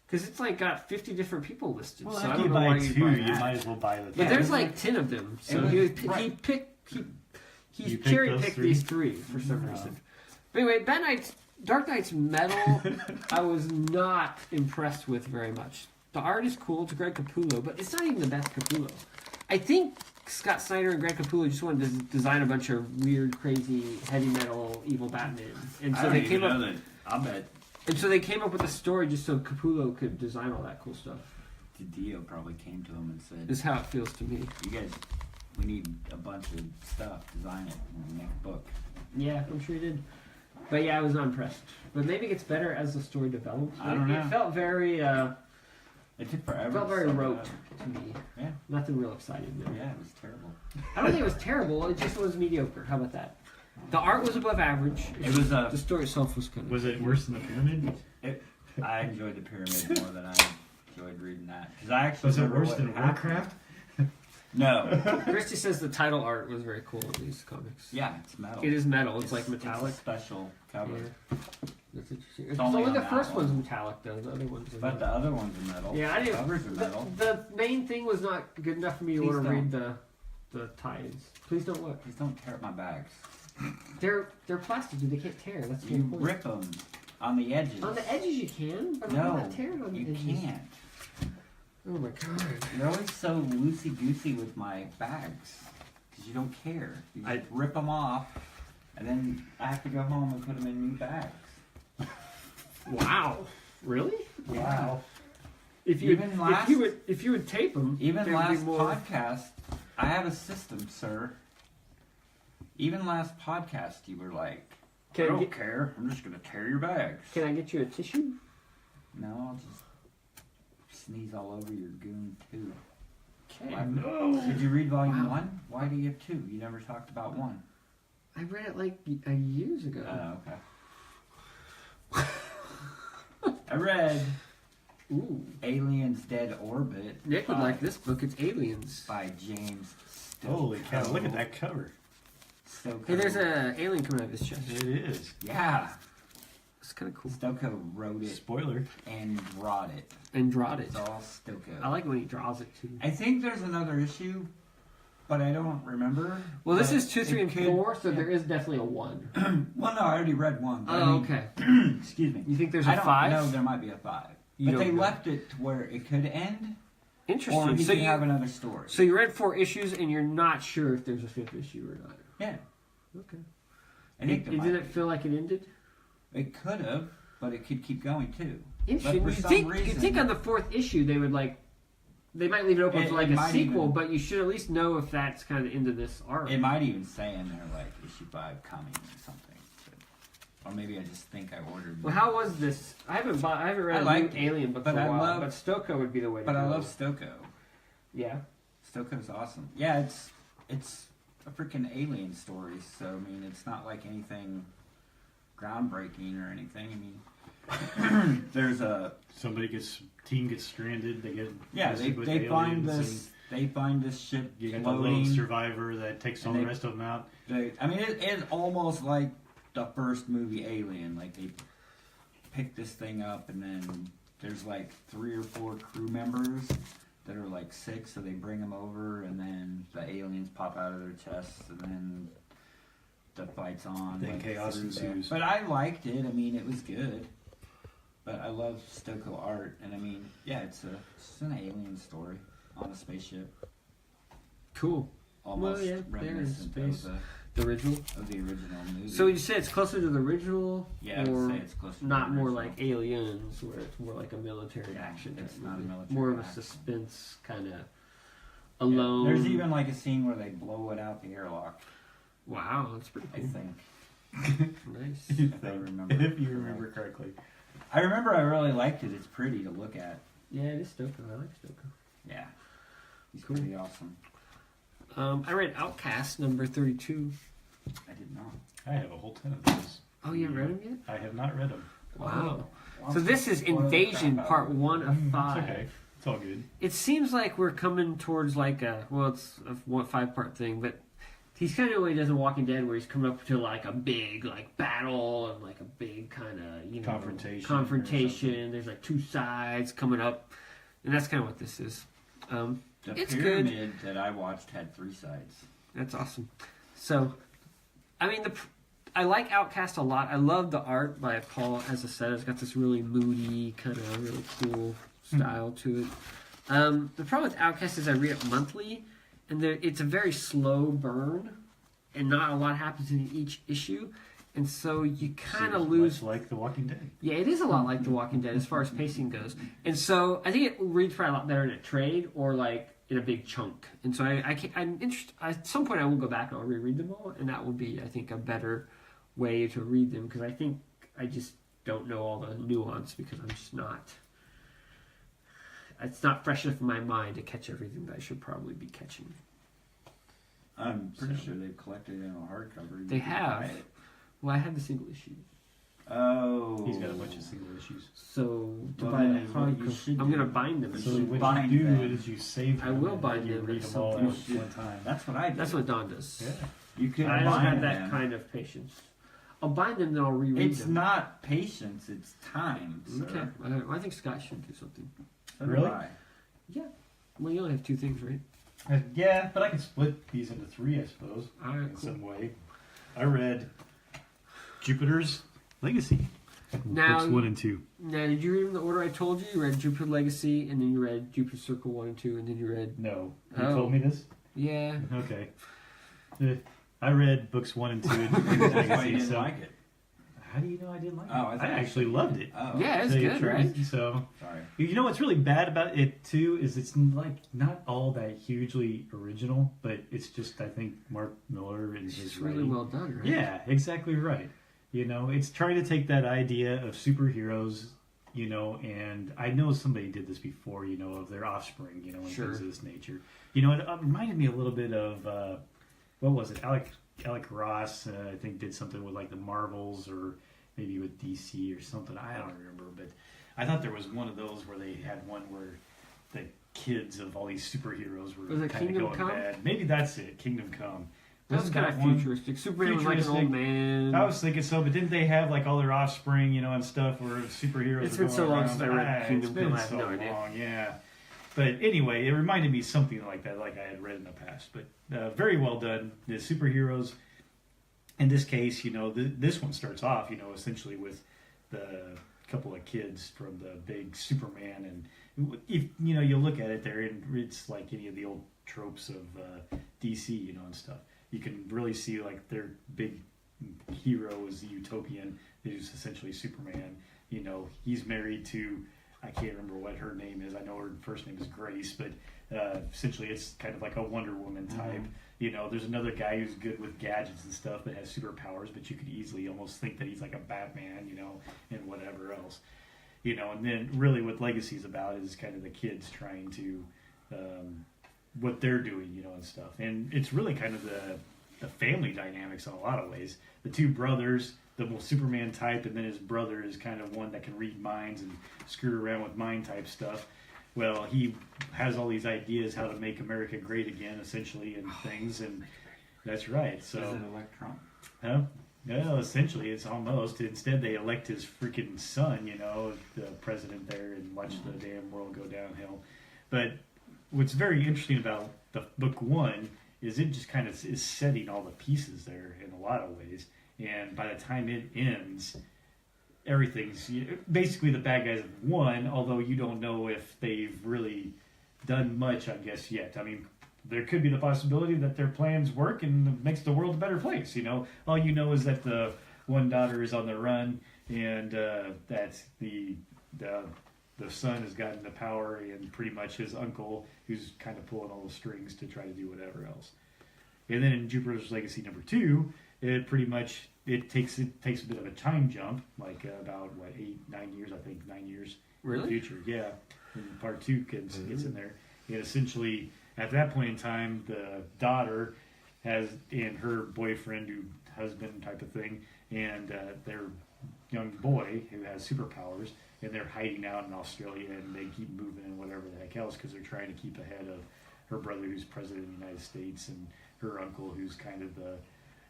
because it's like got 50 different people listed. Well, so I after don't you know why buy you 2, buy you that. might as well buy the But Yeah, there's it was like 10 of them, so it was- he right. picked You picked cherry those picked 3? these 3 for some Wow. reason. But anyway, Dark Knight's Metal, I was not impressed with very much. The art is cool. It's Greg Capullo, but it's not even the best Capullo. I think Scott Snyder and Greg Capullo just wanted to design a bunch of weird, crazy, heavy metal, evil Batman, and so they came up. That. I bet And so they came up with a story just so Capullo could design all that cool stuff. Dio probably came to him and said, This is how it feels to me. "You guys, we need a bunch of stuff. Design it and make a book." Yeah, I'm sure he did. But yeah, I was not impressed. But maybe it gets better as the story develops. I don't know. It felt very, It took forever. felt very to set it rote up. to me. Yeah. Nothing real exciting there. Yeah, it was terrible. I don't think it was terrible. It just was mediocre. How about that? The art was above average. It was The story itself was kind of. Was it worse than the pyramid? I enjoyed the pyramid more than I enjoyed reading that because I actually Was it remember worse what than happened. Warcraft? No. Christy says the title art was very cool in these comics. Yeah, it's metal. It is metal. It's like metallic. It's a special cover. Yeah. That's interesting. It's only only on the that first one. one's metallic though. The other ones are But not. the other ones are metal. Yeah, I The didn't. covers are metal. The main thing was not good enough for me to Please want to read don't. the ties. Please don't what? Please don't tear up my bags. They're plastic, dude. They can't tear. That's the You point. rip them on the edges. On the edges you can, but I'm No, not tearing on the you edges. can't. Oh my god. You're always so loosey goosey with my bags because you don't care. You just rip them off, and then I have to go home and put them in new bags. Wow. Really? Wow. If you Even last- if you would tape them, Even there would be last more. podcast, I have a system, sir. Even last podcast, you were like, I Can I don't get- care. I'm just gonna tear your bags. Can I get you a tissue? No, I'll just sneeze all over your goon too. Okay. No. Did you read volume Wow. 1? Why do you have 2? You never talked about 1. I read it like years ago. Oh, okay. I read Ooh. Aliens Dead Orbit. Nick would by- like this book. It's Aliens. by James Stokoe. Holy cow! Look at that cover. Stokoe. Hey, there's a alien coming out of his chest. It is. Yeah. It's kind of cool. Stokoe wrote it Spoiler. and drawn it. And drawed it. It's all Stokoe. I like when he draws it too. I think there's another issue, but I don't remember. Well, this But is 2, 3, it and could- 4, so yeah. there is definitely a 1. Well, no, I already read 1. but I Oh, mean- okay. Excuse me. You think there's I a don't 5? know. There might be a 5, You but don't they know. left it to where it could end, or Interesting. he So could you have another story. so you read 4 issues and you're not sure if there's a 5th issue or not. Yeah, Okay. I think there It might didn't be. feel like it ended. It could have, but it could keep going too. Interesting. for You some think you reason- think on the 4th issue they would like they might leave it open It- for like it a might sequel, even- but you should at least know if that's kind of the end of this arc. It might even say in there like issue 5 coming or something. Or maybe I just think I ordered. Well, how was this? I haven't read I a liked new it, Alien book but for a I while, love- but Stokoe would be the way to But go. I love Stokoe. Yeah. Stokoe's awesome. Yeah, it's a freaking alien story. So I mean, it's not like anything groundbreaking or anything. I mean, there's a Team gets stranded. They get yeah. busted with They find aliens, this. They find this ship and you got the lone floating. survivor that takes all And the they- rest of them out. I mean, it's almost like the first movie Alien. Like they pick this thing up, and then there's like 3 or 4 crew members that are like sick, so they bring them over, and then the aliens pop out of their chests, and then the fight's on. Then like, chaos through there. ensues. But I liked it. I mean, it was good. But I love Stokoe art, and I mean, yeah, it's an alien story on a spaceship. Cool. Almost Well, yeah, they're in reminiscent space. of The original. the original movie. So you say it's closer to the original, yeah, I or would say it's close to not the more original. like Aliens, where it's more like a military Yeah, action. it's type not a movie. military More of a action. suspense kind of Yeah. alone. There's even like a scene where they blow it out the airlock. Wow, that's pretty I cool. think. Nice. If I remember. If you remember correctly. I remember I really liked it. It's pretty to look at. Yeah, it is Stokoe. I like Stokoe. Yeah. He's Cool. pretty awesome. I read Outcast number 32. I did not. I have a whole ton of those. Oh, you haven't read them yet? I have not read them. Wow. Well, So this is spoil the Invasion crap out Part of it. 1 of 5. It's okay. It's all good. It seems like we're coming towards like it's a 5-part thing, but he's kind of what he does in Walking Dead, where he's coming up to like a big like battle and like a big kind of confrontation. There's like 2 sides coming up, and that's kind of what this is. The It's good. pyramid that I watched had 3 sides. That's awesome. So, I mean, I like Outcast a lot. I love the art by Paul, as I said. It's got this really moody, kind of really cool style to it. The problem with Outcast is I read it monthly, and it's a very slow burn, and not a lot happens in each issue, and so you kind of Seems lose. much like The Walking Dead. Yeah, it is a lot like The Walking Dead as far as pacing goes, and so I think it reads probably a lot better in a trade or like in a big chunk. And so I'm interested. At some point, I will go back and I'll reread them all, and that will be, I think, a better way to read them because I think I just don't know all the nuance because I'm just not. It's not fresh enough in my mind to catch everything that I should probably be catching. I'm pretty sure they've collected it in a hardcover. They have. Well, I have the single issue. Oh. He's got a bunch of single issues. So to Well, buy the then what you should I'm do- going to bind them. So should what bind you do them. is you save them. I will and bind you them read at them all some at point. one time. That's what I did. That's what Don does. Yeah. You can I don't bind have that them. kind of patience. I'll bind them, then I'll reread It's them. not patience, it's time, sir. Okay. I think Scott should do something. So do Really? I. Yeah. Well, you only have two things, right? Yeah, but I can split these into three, I suppose, All right, in cool. some way. I read Jupiter's Legacy. Now- Books 1 and 2. Now, did you read them in the order I told you? You read Jupiter Legacy, and then you read Jupiter Circle 1 and 2, and then you read... No. You Oh. told me this? Yeah. Okay. I read books 1 and 2 in Jupiter's That's why you Legacy. didn't So like it. how do you know I didn't like it? Oh, I I thought- actually loved it. Oh. Yeah, it's To tell you good, the right? truth. So Sorry. you know what's really bad about it too is it's like not all that hugely original, but it's just I think Mark Miller and It's his just really writing. well done, right? Yeah, exactly right. You know, it's trying to take that idea of superheroes, you know, and I know somebody did this before, you know, of their offspring, you know, and Sure. things of this nature. You know, it reminded me a little bit of what was it? Alec Ross, I think, did something with like the Marvels or maybe with DC or something. I don't remember, but I thought there was one of those where they had one where the kids of all these superheroes were Was it kind of Kingdom going Come? bad. Maybe that's it, Kingdom Come. That was Wasn't kind that of one? futuristic. Superman was like an Futuristic. old man. I was thinking so, but didn't they have like all their offspring, you know, and stuff where superheroes? It's were been so going long around? since I read Kingdom It's been Come, I have so no idea. long, yeah. But anyway, it reminded me something like that, like I had read in the past. But very well done. The superheroes. In this case, you know, this one starts off, you know, essentially with the couple of kids from the big Superman, and if you know, you look at it there, and it's like any of the old tropes of DC, you know, and stuff. You can really see like their big hero is the utopian, who's essentially Superman. You know, he's married to, I can't remember what her name is. I know her first name is Grace, but essentially it's kind of like a Wonder Woman type. Mm-hmm. You know, there's another guy who's good with gadgets and stuff that has superpowers, but you could easily almost think that he's like a Batman, you know, and whatever else. You know, and then really what Legacy's about is kind of the kids trying to, what they're doing, you know, and stuff. And it's really kind of the family dynamics in a lot of ways. The two brothers, the most Superman type, and then his brother is kind of one that can read minds and screw around with mind type stuff. Well, he has all these ideas how to make America great again, essentially, and things, and that's right. So, Is it Electron? huh? Well, essentially, it's almost. Instead, they elect his freaking son, you know, the president there, and watch the damn world go downhill. But what's very interesting about the book 1 is it just kind of is setting all the pieces there in a lot of ways, and by the time it ends, everything's basically the bad guys have won, although you don't know if they've really done much, I guess, yet. I mean, there could be the possibility that their plans work and makes the world a better place, you know. All you know is that the one daughter is on the run, and that the son has gotten the power, and pretty much his uncle, who's kind of pulling all the strings to try to do whatever else. And then in Jupiter's Legacy number 2, it pretty much it takes a bit of a time jump, like about 9 years, I think 9 years in Really? the future. Yeah, and part 2 gets in there. And essentially, at that point in time, the daughter has and her boyfriend, who husband type of thing, and their young boy who has superpowers, and they're hiding out in Australia, and they keep moving and whatever the heck else because they're trying to keep ahead of her brother, who's president of the United States, and her uncle, who's kind of the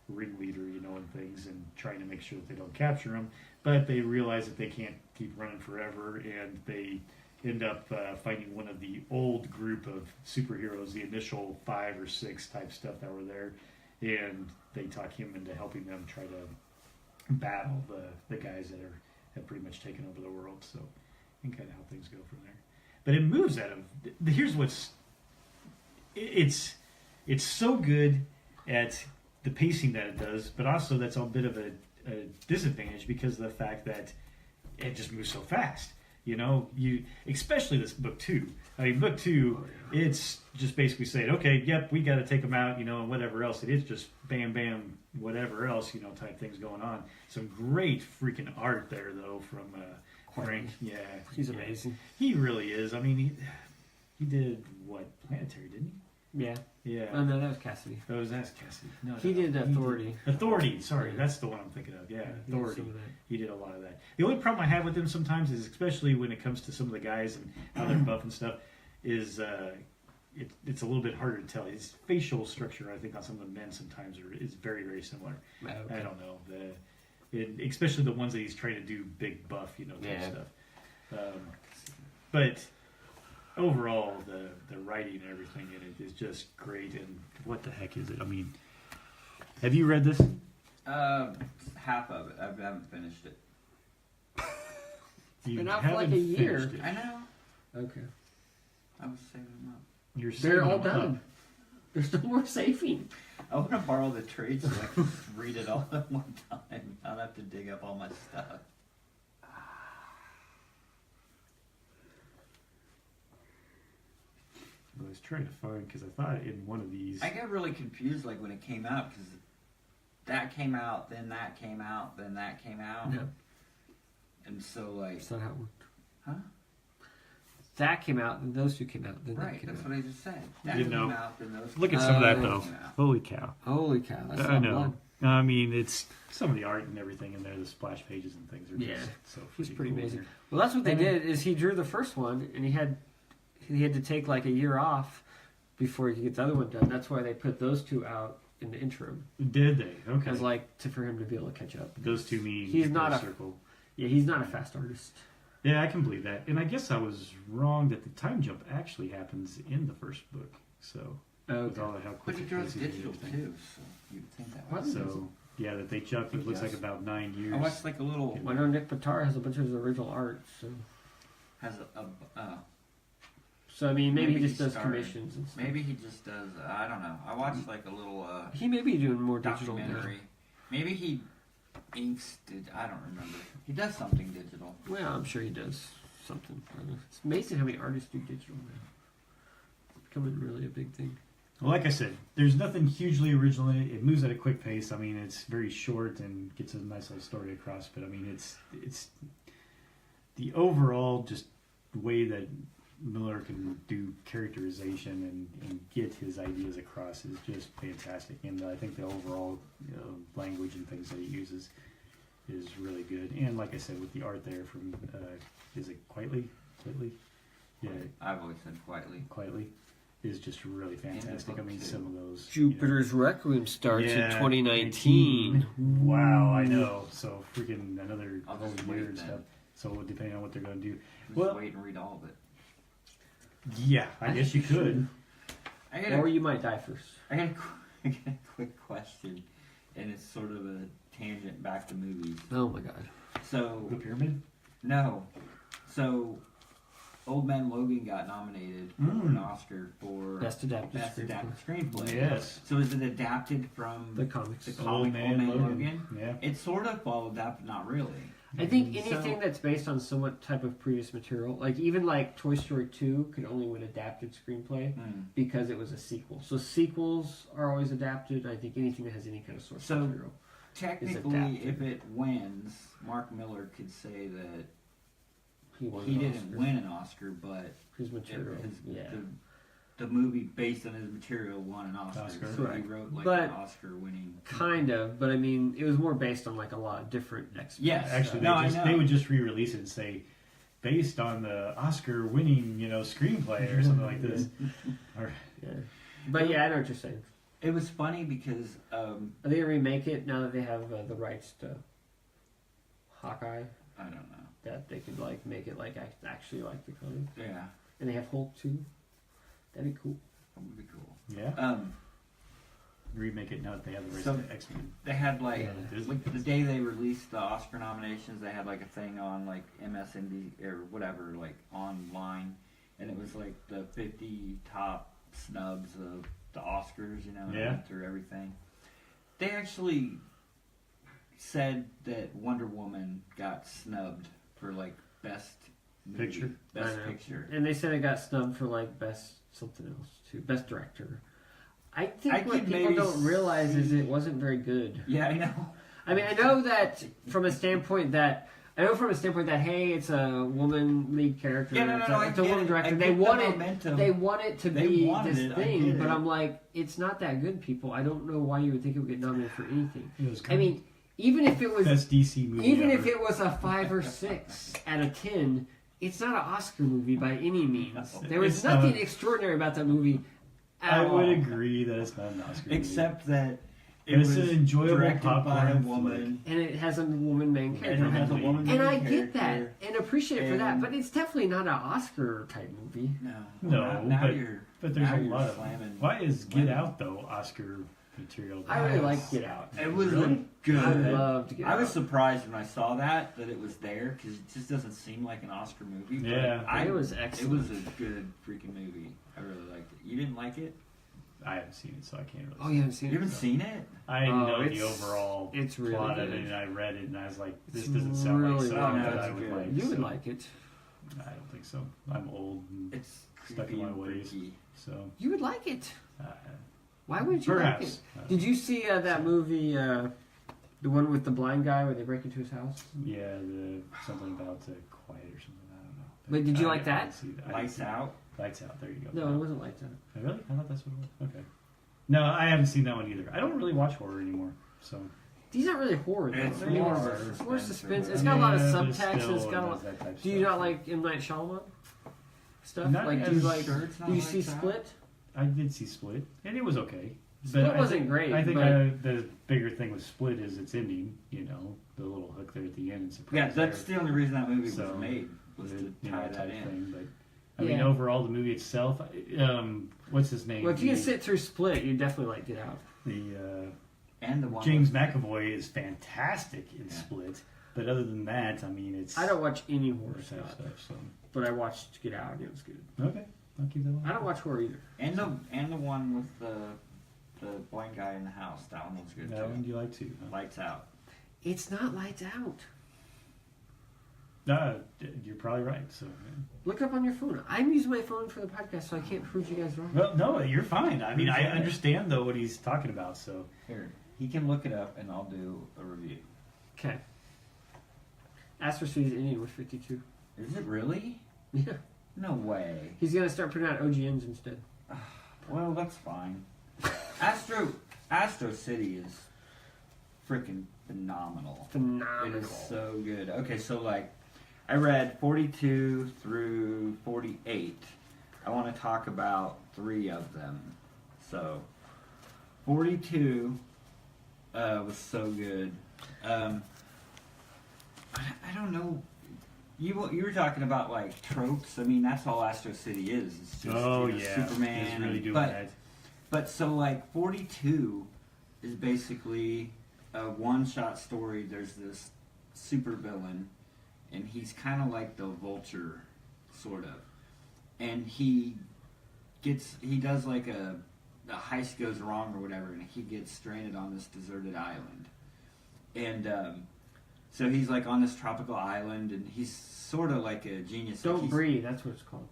ringleader, you know, and things, and trying to make sure that they don't capture him. But they realize that they can't keep running forever, and they end up finding one of the old group of superheroes, the initial 5 or 6 type stuff that were there, and they talk him into helping them try to battle the guys that have pretty much taken over the world. So, and kind of how things go from there. but it moves at him. Here's what's it's so good at the pacing that it does, but also that's a bit of a disadvantage because of the fact that it just moves so fast. You know, especially this book 2. I mean, book 2, it's just basically saying, okay, yep, we got to take them out, you know, and whatever else. It is just bam, bam, whatever else, you know, type things going on. Some great freaking art there, though, from Frank. Yeah, He's amazing. He really is. I mean, he did what, Planetary, didn't he? Yeah. Yeah. Oh no, that was Cassidy. Oh, that's Cassidy. No, He did Authority. Authority. Sorry, Yeah. that's the one I'm thinking of. Yeah, He did Authority. some of that. He did a lot of that. The only problem I have with him sometimes is, especially when it comes to some of the guys and how they're buff and stuff, is it's a little bit harder to tell. His facial structure, I think, on some of the men sometimes is very, very similar. Oh, okay. I don't know. Especially the ones that he's trying to do big buff, you know, type stuff. But overall, the writing and everything in it is just great. And what the heck is it? I mean, have you read this? Half of it. I haven't finished it. You been out for like haven't a year. finished it. I know. Okay. I was saving them up. You're They're all saving them up. done. There's no more saving. I want to borrow the trade so I can just read it all at one time. I don't have to dig up all my stuff. I was trying to find because I thought in one of these. I got really confused like when it came out because that came out, then that came out, then that came out. No, And so like, that's not how it worked. huh? That came out, then those two came out, then that Right, came that's out. what I just said. That You came know, out, then those Look came at some of that Oh. though. came out. Holy cow! Holy cow, that's I not know. blood. I mean, it's some of the art and everything in there. The splash pages and things are Yeah. just so. He's freaking pretty cool amazing. there. Well, that's what they I mean- did. Is he drew the first one, and he had to take like a year off before he could get the other one done. That's why they put those two out in the interim, Did they? Okay. as like for him to be able to catch up. Those two mean He's not a- circle. Yeah, he's not a fast artist. Yeah, I can believe that. And I guess I was wrong that the time jump actually happens in the first book. So with Okay. all the how But quick he it draws goes and digital everything. too, so you'd think that What? was. So yeah, that they jumped. It looks like about 9 years. I watched like a little I know Nick Pitar has a bunch of his original art, so has I mean maybe he Maybe just he does started. commissions and stuff. maybe he just does. I don't know. I watched like a little He may be doing more digital now. documentary. Maybe he inks. I don't remember. He does something digital. Well, I'm sure he does something. I don't know. It's amazing how many artists do digital now. It's becoming really a big thing. Well, like I said, there's nothing hugely original in it. It moves at a quick pace. I mean, it's very short and gets a nice little story across. But I mean, it's the overall just way that Miller can do characterization and get his ideas across is just fantastic. And I think the overall language and things that he uses is really good. And like I said, with the art there from is it Quietly? Yeah, I've always said quietly. is just really fantastic. I mean, some of those Jupiter's Requiem starts in Yeah, 2019. Wow, I know. So freaking another I'll whole just year wait and then. stuff. So depending on what they're going to do, Just Well- wait and read all of it. yeah, I guess you could. I got Or a, you might die first. I got I got a quick question, and it's sort of a tangent back to movies. Oh my god. So The pyramid. no, so Old Man Logan got nominated for an Oscar for Best adapted Best screenplay. Adapted Screenplay. Yes. So is it adapted from The comics. the comic Old Man Logan? Yeah. It sort of followed that, but not really. I think So- anything that's based on somewhat type of previous material, like even like Toy Story 2 could only win adapted screenplay because it was a sequel. So sequels are always adapted. I think anything that has any kind of source So- material. Technically, adapted. if it wins, Mark Miller could say that Won he an didn't Oscar. win an Oscar, but His material. his- Yeah. the movie based on his material won an Oscar. Oscar. So he Correct. wrote like But- an Oscar-winning. Kind of, but I mean, it was more based on like a lot of different X-Men. Yes, Actually, no, I know. they would just re-release it and say, based on the Oscar-winning, screenplay or something like this. Or, Yeah. But yeah, I know what you're saying. It was funny because Are they gonna remake it now that they have the rights to Hawkeye? I don't know. That they could like make it like actually like the comic, Yeah, and they have Hulk too. That'd be cool. that would be cool. yeah. Remake it now that they have the rights So- to X-Men. They had like, Yeah, Disney. the day they released the Oscar nominations, they had like a thing on like MSNBC or whatever, like online, and it was like the 50 top snubs of the Oscars, you know, and Yeah. went through everything. They actually said that Wonder Woman got snubbed for like best movie, Picture? best I know. picture. And they said it got snubbed for like best something else too, best director. I think I what could people maybe don't realize is see- it wasn't very good. Yeah, I know. I mean, I know that from a standpoint that hey, it's a woman lead character. Yeah, no, it's no, a, I it's a get woman it. director. I They get the want it. momentum. They want it to They be wanted this it, I thing, get but it. I'm like, it's not that good, people. I don't know why you would think it would get nominated for anything. It was I mean, even if it was, best DC movie even ever. if it was a 5 or 6 out of 10, it's not an Oscar movie by any means. There was It's nothing not. extraordinary about that movie at I all. would agree that it's not an Oscar movie. Except that it It's was an enjoyable directed by a popcorn woman. And it has a woman main And character. it has a woman And main I get character. that and appreciate it for that, And- but it's definitely not an Oscar type movie. No, No, now but- you're. But there's now a you're lot of slamming. Why is Get Out though Oscar material? I really like Get Out. It was Really? good. I loved Get I was Out. surprised when I saw that it was there because it just doesn't seem like an Oscar movie. But Yeah. It was It excellent. was a good freaking movie. I really liked it. You didn't like it? I haven't seen it, so I can't really. Oh, you haven't seen You it? haven't seen it? I Oh, know the it's- overall it's really plot of good. it, and I read it, and I was like, "This It's doesn't sound really like something good. that I No, would it's like." good. You would so like it. I don't think so. I'm old and It's stuck in creepy my and ways, freaky. so You would like it. uh, Why would you like it? perhaps. Did you see that movie, the one with the blind guy where they break into his house? Yeah, the something about quiet or something. I don't know. Wait, did you I like didn't that? see that. I didn't Lights see that. Out. Lights Out. There you go. No, it wasn't like that. Oh, really? I thought that's what it was. Okay. No, I haven't seen that one either. I don't really watch horror anymore, so. These aren't really horror, though. It's I mean, more it's more suspense. suspense or It's got a lot of Yeah, but subtext. still, It's got a it lot. does that type of Do you stuff. not like M. Night Shyamalan stuff? Not Like, do you as like? sure it's not Do you like see that. Split? I did see Split, and it was okay. Split I wasn't think- great, I think but- the bigger thing with Split is its ending. You know, the little hook there at the end. And surprise Yeah, that's there. the only reason that movie So, was made, was The, to you tie know, that type in. thing. But I mean, Yeah. overall, the movie itself. What's his name? Well, if you can The- sit through Split, you definitely like Get Out. the And the one James with- McAvoy is fantastic in Yeah. Split. But other than that, I mean, it's I don't watch any horror type stuff, stuff. So but I watched Get Out and it was good. okay, I'll keep that one. I don't watch horror either. And the one with the blind guy in the house. That one was good That one too. you like too? Huh? Lights Out. It's not Lights Out. You're probably right. So, yeah. Look it up on your phone. I'm using my phone for the podcast, so I can't prove you guys wrong. Well, no, you're fine. I mean, I Appreciate it. understand though what he's talking about. So, Here, he can look it up, and I'll do a review. Okay. Astro City's Indian was 52. Is it really? Yeah. No way. He's gonna start putting out OGNs instead. Well, that's fine. Astro City is freaking phenomenal. It Phenomenal. is so good. Okay, so like, I read 42 through 48. I want to talk about 3 of them. So, 42 was so good. I don't know. You were talking about like tropes. I mean, that's all Astro City is. It's just Superman. he's really doing but that. but so like 42 is basically a one-shot story. There's this super villain, and he's kind of like the Vulture, sort of. And he does like the heist goes wrong or whatever, and he gets stranded on this deserted island. And so he's like on this tropical island, and he's sort of like a genius. Don't He's- Breathe, that's what it's called.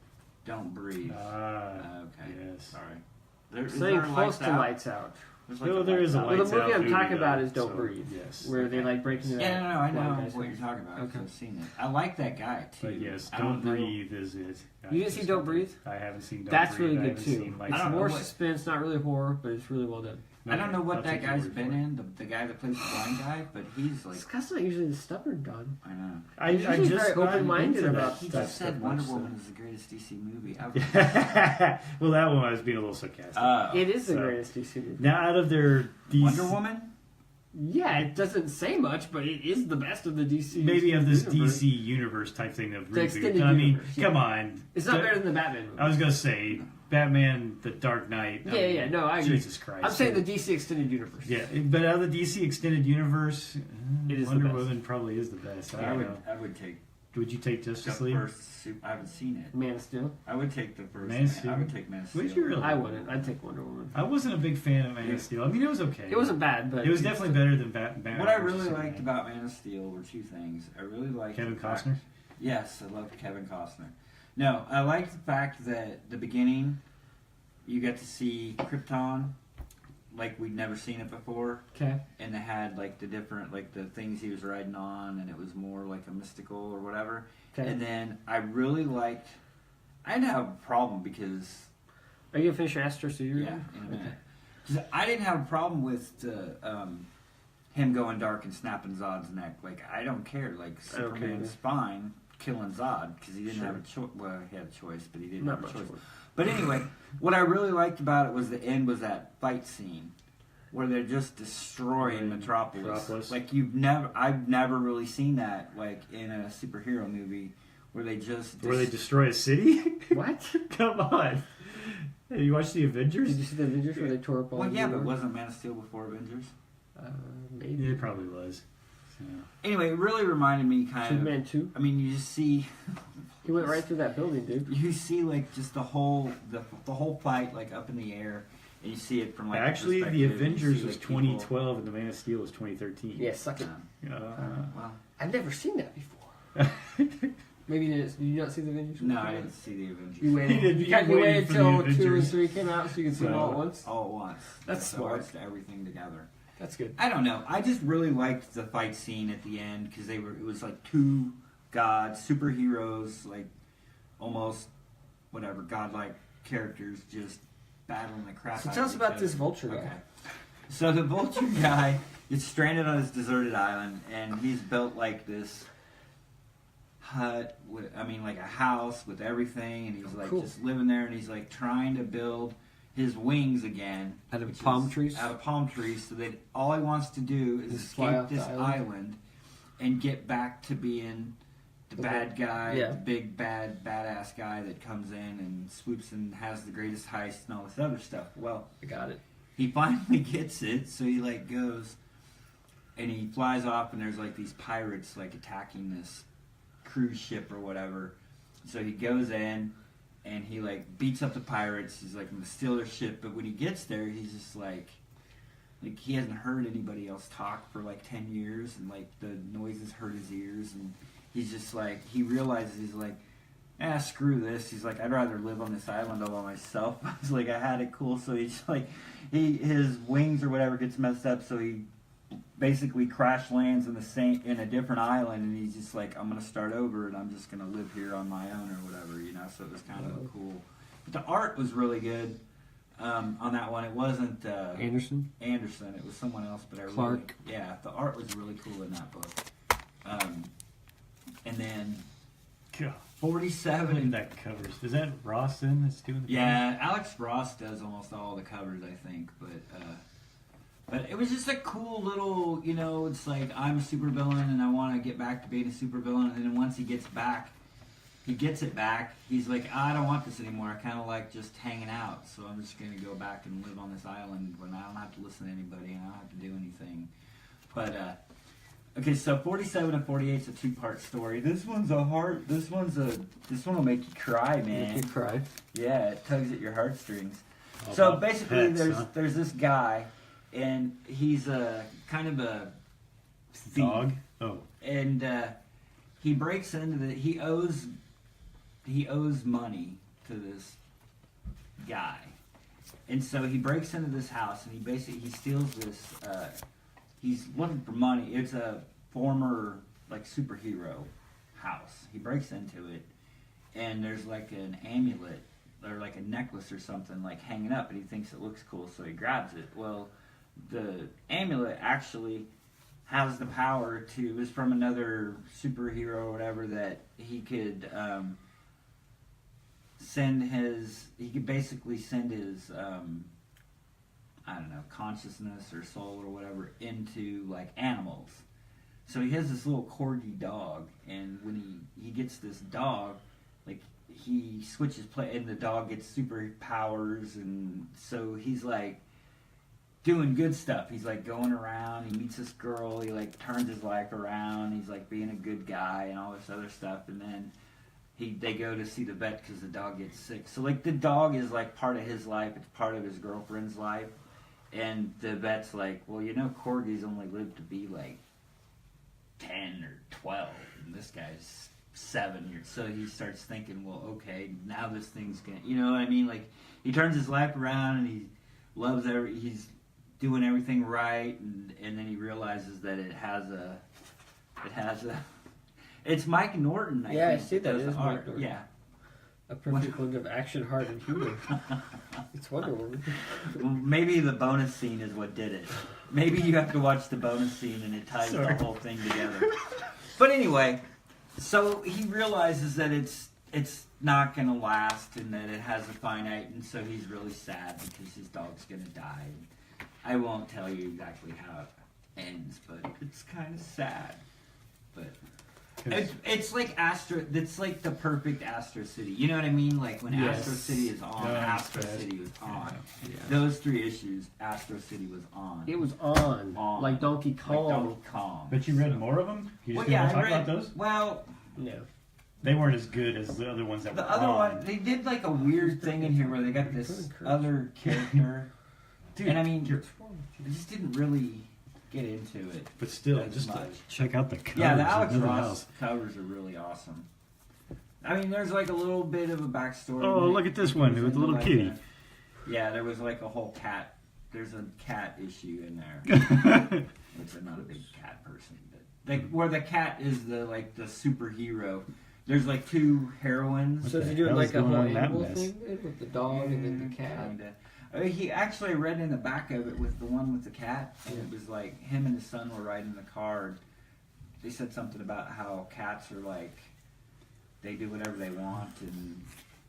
Don't breathe. Okay. yes. Sorry. Is Something there close to Out? Lights Out. There's Well, a there is a Well, the Lights movie Out I'm movie, talking about though, is Don't so, Breathe. Yes. Where they like break into that. Yeah, no, I blind know guy's what house. you're talking about. 'Cause Okay. I've seen it. I like that guy too. But yes, I Don't know- Breathe is it. You didn't see Don't Breathe? I haven't seen Don't That's Breathe. really I good haven't too. seen Lights It's I don't Out. know more what- suspense, not really horror, but it's really well done. I don't know what I'll that take your guy's word been for it. in. The guy that plays the blind guy, but he's like, Scott's not usually the stubborn Don. I know. I He's usually very got open-minded into about that He type just said stuff Wonder much, so- Woman is the greatest DC movie ever. Well, that one I was being a little sarcastic. It is the So- greatest DC movie. Now, out of their DC, Wonder Woman. Yeah, it doesn't say much, but it is the best of the DC. maybe of this universe. DC universe type thing of The reboot. extended I mean, universe, yeah. come on. It's not better than the Batman movie. I was gonna say Batman: The Dark Knight. I mean, Yeah, no, I agree. Jesus Christ. I'm saying the DC extended universe. Yeah, but out of the DC extended universe, It is the Wonder best. Woman probably is the best. I I don't would. know. I would take. Would you take Justice The League? I haven't seen it. Man of Steel. I would take the first. Man of Steel? I would take Man of Steel. Would you really? I wouldn't. I'd take Wonder Woman. I wasn't a big fan of Man Yeah. of Steel. I mean, it was okay. It wasn't bad, but It was definitely better than Batman. What I versus really Superman. liked about Man of Steel were two things. I really liked Kevin the fact- Costner. Yes, I loved Kevin Costner. No, I liked the fact that the beginning, you get to see Krypton, like we'd never seen it before, Okay. and they had like the different, like the things he was riding on, and it was more like a mystical or whatever. Okay. And then I really liked. I didn't have a problem because Are you gonna finish your Astro Series? yeah, in a minute. 'Cause I didn't have a problem with the him going dark and snapping Zod's neck. Like I don't care. Like I don't care Superman's either. fine killing Zod because he didn't Sure. have a choice. Well, he had a choice, but he didn't Not have much. a choice. But anyway, what I really liked about it was the end was that fight scene where they're just destroying Metropolis. Like I've never really seen that like in a superhero movie where they just Where they destroy a city? What? Come on. Hey, you watch the Avengers? Did you see the Avengers where they tore up all? Well, yeah, New but York? wasn't Man of Steel before Avengers? Maybe. Yeah, it probably was. So. Anyway, it really reminded me kind of. Superman 2. I mean, you just see. He went right through that building, dude. You see like just the whole fight like up in the air, and you see it from like Actually, the the perspective, and you Avengers see, was like, people- 2012 and the Man of Steel was 2013. Yeah, suck it. Well, I've never seen that before. Maybe you didn't. Did you not see the Avengers? no, I didn't see the Avengers You waited. He did- You he waited waited for the until 2 and Avengers. 3 came out so you could see them all at So- once. all at once. That's So smart. I watched everything together. That's good. I don't know. I just really liked the fight scene at the end because it was like two gods, superheroes, like almost whatever godlike characters just battling the crap So out tell of us each about other. this Vulture guy. Okay. So the Vulture guy gets stranded on this deserted island, and he's built like this hut with, like a house with everything, and he's like Cool. just living there, and he's like trying to build his wings again Out of which palm is trees? Out of palm trees, so that all he wants to do is Just fly escape off the this island? island and get back to being the The bad guy, yeah. the big bad badass guy that comes in and swoops and has the greatest heist and all this other stuff. Well, I got it. he finally gets it, so he like goes and he flies off, and there's like these pirates like attacking this cruise ship or whatever. So he goes in and he like beats up the pirates. He's like gonna steal their ship, but when he gets there, he's just like he hasn't heard anybody else talk for like 10 years, and like the noises hurt his ears, and he's just like he realizes he's like, screw this. He's like, I'd rather live on this island all by myself. He's like, I had it cool. So he's like, his wings or whatever gets messed up, so he basically crash lands in a different island, and he's just like, I'm gonna start over, and I'm just gonna live here on my own or whatever, you know. So it was kind of a cool. But the art was really good on that one. It wasn't Anderson. It was someone else, but Clark. Yeah, the art was really cool in that book. And then God, 47 look at that covers. Is that Ross then that's doing the Yeah, Alex Ross does almost all the covers, I think. But it was just a cool little, it's like I'm a supervillain and I want to get back to being a supervillain. And then once he gets it back, he's like, I don't want this anymore. I kind of like just hanging out. So I'm just going to go back and live on this island when I don't have to listen to anybody and I don't have to do anything. But, okay, so 47 and 48 is a two-part story. This one will make you cry, man. Make you cry. Yeah, it tugs at your heartstrings. All So about basically, pets, huh? there's this guy, and he's a kind of a thief, Dog? Oh. and he breaks into he owes money to this guy, and so he breaks into this house, and he steals this. He's looking for money. It's a former like superhero house. He breaks into it, and there's like an amulet or like a necklace or something like hanging up, and he thinks it looks cool, so he grabs it. Well, the amulet actually has the power to, is from another superhero or whatever, that he could basically send his I don't know, consciousness or soul or whatever into like animals. So he has this little corgi dog, and when he gets this dog, like he switches play, and the dog gets superpowers, and so he's like doing good stuff. He's like going around. He meets this girl. He like turns his life around. He's like being a good guy and all this other stuff. And then they go to see the vet because the dog gets sick. So like the dog is like part of his life. It's part of his girlfriend's life. And the vet's like, well, you know, corgis only live to be like 10 or 12, and this guy's 7 years. So he starts thinking, well, okay, now this thing's gonna, you know what I mean? Like he turns his life around and he loves he's doing everything right, and then he realizes that it's Mike Norton. I think, I see that. It is Mike Norton. Yeah. A perfect blend of action, heart, and humor. It's Wonder Woman. Well, maybe the bonus scene is what did it. Maybe you have to watch the bonus scene and it ties the whole thing together. But anyway, so he realizes that it's not going to last and that it has a finite, and so he's really sad because his dog's going to die. I won't tell you exactly how it ends, but it's kind of sad. But it's like it's like the perfect Astro City. You know what I mean? Like when Astro City is on, Astro City was on. Yeah. Those 3 issues, Astro City was on. It was on. Like Donkey Kong. Like Donkey Kong. But you read more of them? You just Well, didn't yeah, want to I talk read. about those? Well, No. They weren't as good as the other ones that were the other on. one, they did like a weird thing in here where they got this other character. Dude, And I mean, I just didn't really get into it. But still, as just much. check out the covers. Yeah, the of Alex Nothing Ross Else. covers are really awesome. I mean, there's like a little bit of a backstory. Oh, look at this one with the little Like kitty. yeah, there was like a whole cat. There's a cat issue in there. Which I'm not a big cat person, but like where the cat is the superhero. There's like 2 heroines. So is he the doing hell like is a going whole on in that animal mess? thing then, with the dog and then the cat? Kinda. He actually read in the back of it with the one with the cat, and it was like him and his son were riding the car. They said something about how cats are like they do whatever they want, and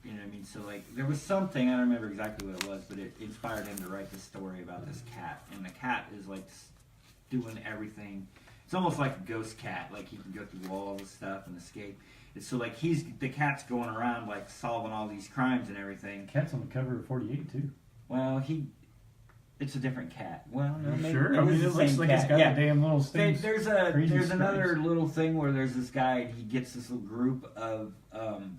you know what I mean. So like there was something, I don't remember exactly what it was, but it inspired him to write this story about this cat, and the cat is like doing everything. It's almost like a ghost cat, like he can go through walls and stuff and escape. And so like the cat's going around like solving all these crimes and everything. Cat's on the cover of 48 too. Well, it's a different cat. Well, no, maybe Sure. it I is mean, the it looks same like cat. it's got Yeah. the damn little things. There's crazy another stripes. little thing where there's this guy and he gets this little group of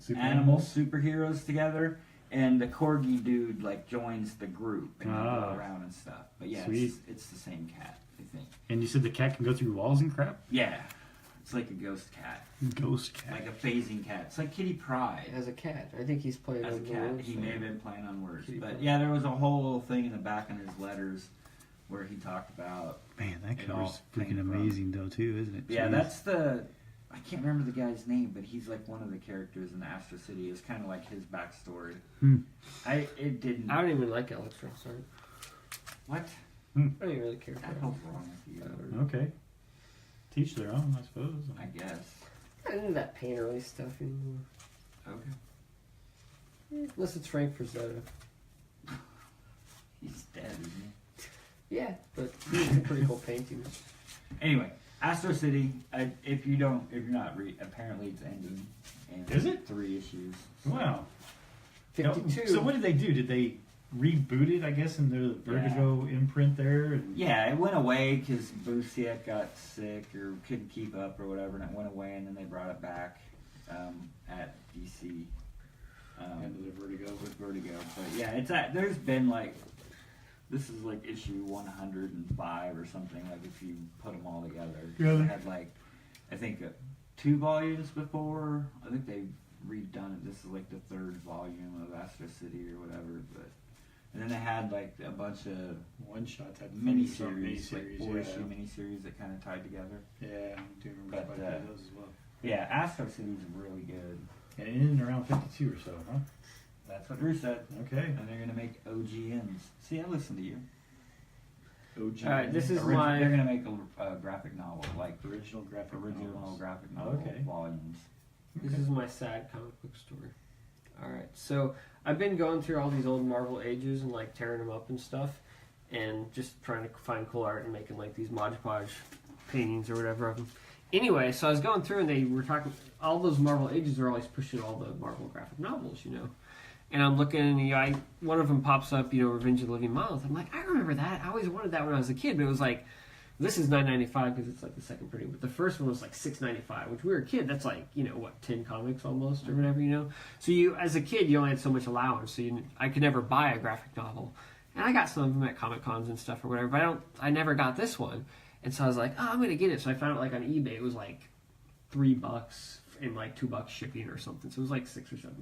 Super animal animals? superheroes together, and the corgi dude like joins the group and they Ah. go around and stuff. But yeah, Sweet. it's the same cat, I think. And you said the cat can go through walls and crap? Yeah, it's like a ghost cat, Ghost cat. like a phasing cat. It's like Kitty Pryde. As a cat. I think he's playing As a on the cat, words he there. may have been playing on words, Kitty but Pryde. yeah, there was a whole little thing in the back of his letters where he talked about. Man, that It cover's all freaking came from- amazing though too, isn't it? Yeah, Jeez. that's I can't remember the guy's name, but he's like one of the characters in the Astro City. It's kind of like his backstory. It didn't. I don't even like Alex Ross art. What? I don't even really care What the for hell's it. wrong with you? Okay. Teach their own, I suppose. I guess. I don't do that painterly stuff anymore. Okay. Unless it's Frank Frazetta. He's dead, isn't he? Yeah, but he's some pretty cool paintings. Anyway, Astro City. If you're not apparently it's ending. And Is it? 3 issues. Wow. 52. So what did they do? Did they reboot it, I guess, in the Vertigo imprint there? And Yeah, it went away because Busiek got sick or couldn't keep up or whatever, and it went away, and then they brought it back at DC. Into the Vertigo. With Vertigo. But yeah, there's been like, this is like issue 105 or something, like if you put them all together. Really? They had like, I think 2 volumes before. I think they've redone it. This is like the 3rd volume of Astro City or whatever. But and then they had like a bunch of one-shot type of miniseries, like miniseries, 4-issue miniseries that kind of tied together. Yeah, I do remember But, quite a few of those as well. Yeah, Astro City's really good. And in and around 52 or so, huh? That's what Drew said. Okay. And they're gonna make OGNs. See, I listened to you. OG. Alright, this is They're my... gonna make a graphic novel, like original graphic original novels. graphic novel Okay. volumes. This is my sad comic book story. Alright, so I've been going through all these old Marvel ages and like tearing them up and stuff, and just trying to find cool art and making like these Mod Podge paintings or whatever of them. Anyway, so I was going through and they were talking, all those Marvel ages are always pushing all the Marvel graphic novels, you know. and I'm looking, and one of them pops up, Revenge of the Living Monolith. I'm like, I remember that. I always wanted that when I was a kid, but it was like, this is $9.95 because it's like the second printing, but the first one was like $6.95, which we were a kid. That's like 10 comics almost or whatever. So you, as a kid, you only had so much allowance, so I could never buy a graphic novel, and I got some of them at Comic Cons and stuff or whatever, but I never got this one, and so I was like, oh, I'm gonna get it. So I found it like on eBay. It was like $3 and like $2 shipping or something. So it was like $6 or $7.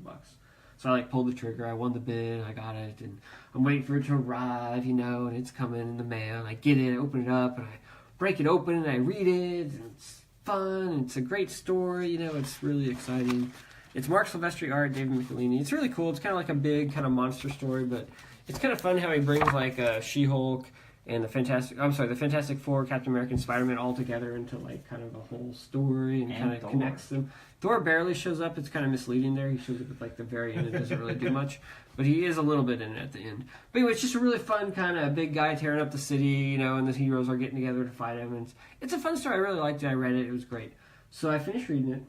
So I like pulled the trigger. I won the bid. I got it, and I'm waiting for it to arrive, and it's coming in the mail. And I get it, I open it up, and I break it open, and I read it. And it's fun. And it's a great story. It's really exciting. It's Mark Silvestri art, David Michelini. It's really cool. It's kind of like a big kind of monster story, but it's kind of fun how he brings like She-Hulk and the Fantastic Four, Captain America, and Spider-Man all together into like kind of a whole story and kind of Thor. connects them. Thor barely shows up. It's kind of misleading there. He shows up at like the very end. It doesn't really do much, but he is a little bit in it at the end. But anyway, it's just a really fun kind of big guy tearing up the city, and the heroes are getting together to fight him. And it's a fun story. I really liked it. I read it. It was great. So I finished reading it,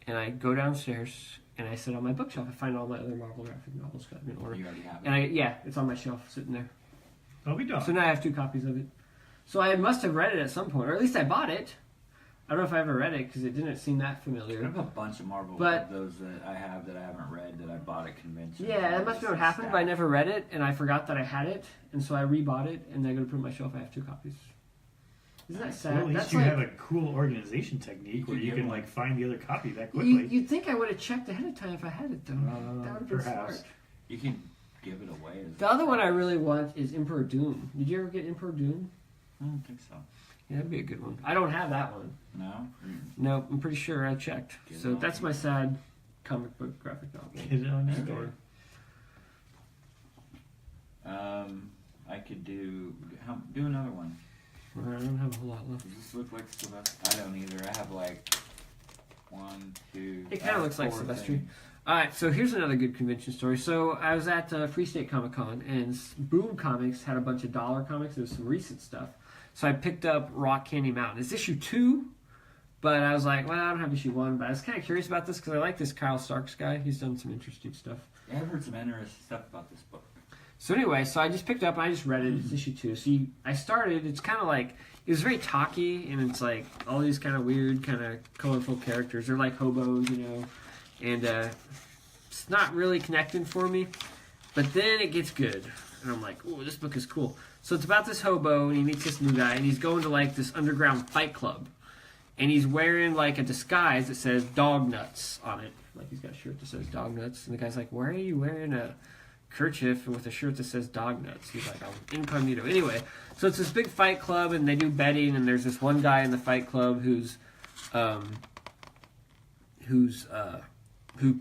and I go downstairs, and I sit on my bookshelf. I find all my other Marvel graphic novels got in order. You already have it. And it's on my shelf sitting there. Oh, we don't. So now I have 2 copies of it. So I must have read it at some point, or at least I bought it. I don't know if I ever read it because it didn't seem that I familiar. have a bunch of Marvel But- of those that I have that I haven't read that I bought at convention. Yeah, that must be what happened, but I never read it, and I forgot that I had it, and so I rebought it, and I go to put it on my shelf. I have 2 copies. Isn't that sad? Well, at least That's you like, have a cool organization technique where You you get can one. like find the other copy that quickly. you'd think I would have checked ahead of time if I had it, though. That would have been perhaps. smart. You can give it away. The other one I really want is Emperor Doom. Did you ever get Emperor Doom? I don't think so. Yeah, that'd be a good one. I don't have that one. No? No, I'm pretty sure I checked. Get So it on that's eBay. my sad comic book graphic novel. Get it on eBay. Story. I could do another one. I don't have a whole lot left. Does this look like Sylvester? I don't either. I have like 1, 2. It kind of looks like 4 Silvestri. things. Alright, so here's another good convention story. So I was at Free State Comic Con, and Boom Comics had a bunch of dollar comics. There was some recent stuff. So I picked up Rock Candy Mountain. It's issue 2, but I was like, well, I don't have issue 1. But I was kind of curious about this because I like this Kyle Starks guy. He's done some interesting stuff. Yeah, I've heard some interesting stuff about this book. So anyway, so I just picked up and I just read it. It's issue 2. So I started. It's kind of like, it was very talky, and it's like all these kind of weird, kind of colorful characters. They're like hobos, and it's not really connecting for me. But then it gets good, and I'm like, oh, this book is cool. So it's about this hobo, and he meets this new guy, and he's going to like this underground fight club, and he's wearing like a disguise that says Dog Nuts on it. Like he's got a shirt that says Dog Nuts, and the guy's like, why are you wearing a kerchief with a shirt that says Dog Nuts? He's like, I'm incognito. Anyway, so it's this big fight club, and they do betting, and there's this one guy in the fight club who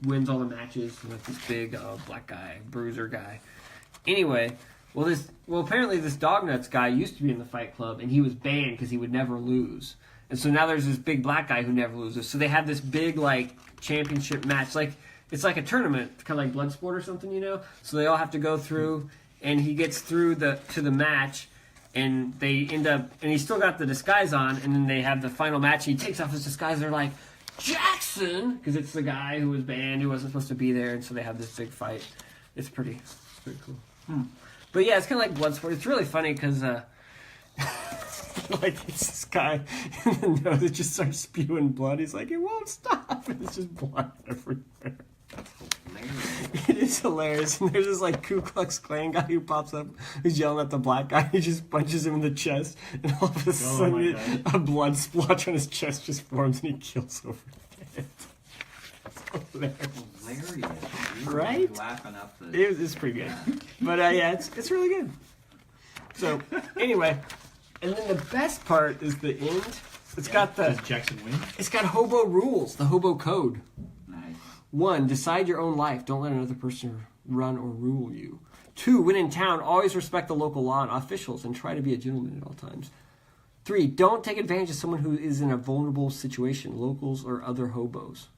wins all the matches, like this big black guy, bruiser guy. Anyway, apparently this Dog Nuts guy used to be in the fight club, and he was banned because he would never lose. And so now there's this big black guy who never loses. So they have this big like championship match, like it's like a tournament, kind of like Bloodsport or something, So they all have to go through, and he gets through to the match, and they end up, and he's still got the disguise on, and then they have the final match. And he takes off his disguise. They're like, Jackson, because it's the guy who was banned, who wasn't supposed to be there, and so they have this big fight. It's pretty cool. But yeah, it's kind of like Bloodsport. It's really funny because like it's this guy in the nose that just starts spewing blood. He's like, it won't stop, and it's just blood everywhere. It is hilarious. And there's this like Ku Klux Klan guy who pops up, who's yelling at the black guy. He just punches him in the chest, and all of a sudden a blood splotch on his chest just forms, and he kills over it. It's hilarious. Right? Really laughing up the... It's pretty good. But yeah, it's really good. So anyway, and then the best part is the end. It's got Does Jackson win? It's got hobo rules, the hobo code. Nice. 1, decide your own life. Don't let another person run or rule you. 2, when in town, always respect the local law and officials and try to be a gentleman at all times. 3, don't take advantage of someone who is in a vulnerable situation, locals or other hobos.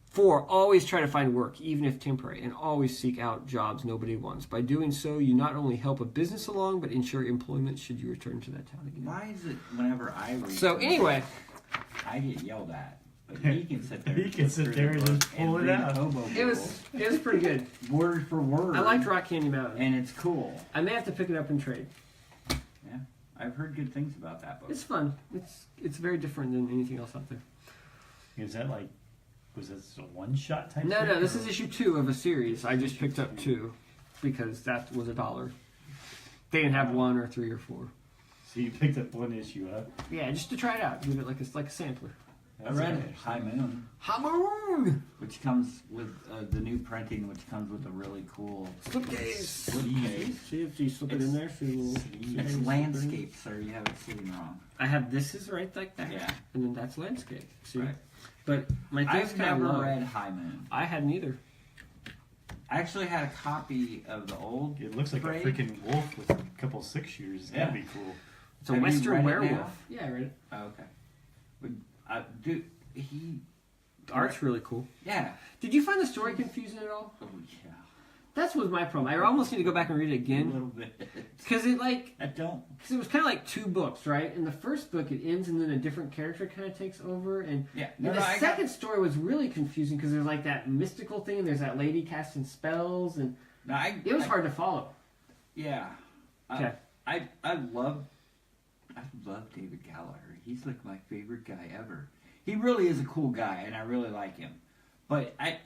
4, always try to find work, even if temporary, and always seek out jobs nobody wants. By doing so, you not only help a business along, but ensure employment should you return to that town again. Why is it whenever I read... So anyway, I get yelled at But he can sit there. He can sit there and just pull it read out. Hobo It was pretty good. word for word. I liked Rock Candy Mountain. and it's cool. I may have to pick it up and trade. Yeah, I've heard good things about that book. It's fun. It's very different than anything else out there. Is that like, was this a one-shot type No, thing, this or- is issue 2 of a series. I just picked up 2 because that was $1. They didn't have 1 or 3 or 4. So you picked up one issue up. Yeah, just to try it out. Give it like a sampler. I read High Moon, Hamoon! which comes with the new printing, which comes with a really cool Slipcase. slipcase. See if you slip it in there. See It's see landscape, sir. You have it sitting wrong. I have this is right like that. Yeah. And then that's landscape. See? Right. But my thing's I've kind of never low. read High Moon. I hadn't either. I actually had a copy of the old. It looks like Braid. a freaking wolf with a couple 6-shooters. It's Yeah. gotta be cool. It's a Have you Western read it werewolf. now? Yeah, I read it. Oh, okay. But dude, he. The art's really cool. Yeah. Did you find the story confusing at all? Oh yeah. That's was my problem. I almost need to go back and read it A again little bit. because it like I don't. because it was kind of like 2 books, right? In the first book, it ends and then a different character kind of takes over, and Yeah. and the second story was really confusing because there's like that mystical thing. And there's that lady casting spells, and No, it was hard to follow. Yeah. Okay. I love David Gallagher. He's like my favorite guy ever. He really is a cool guy, and I really like him. But I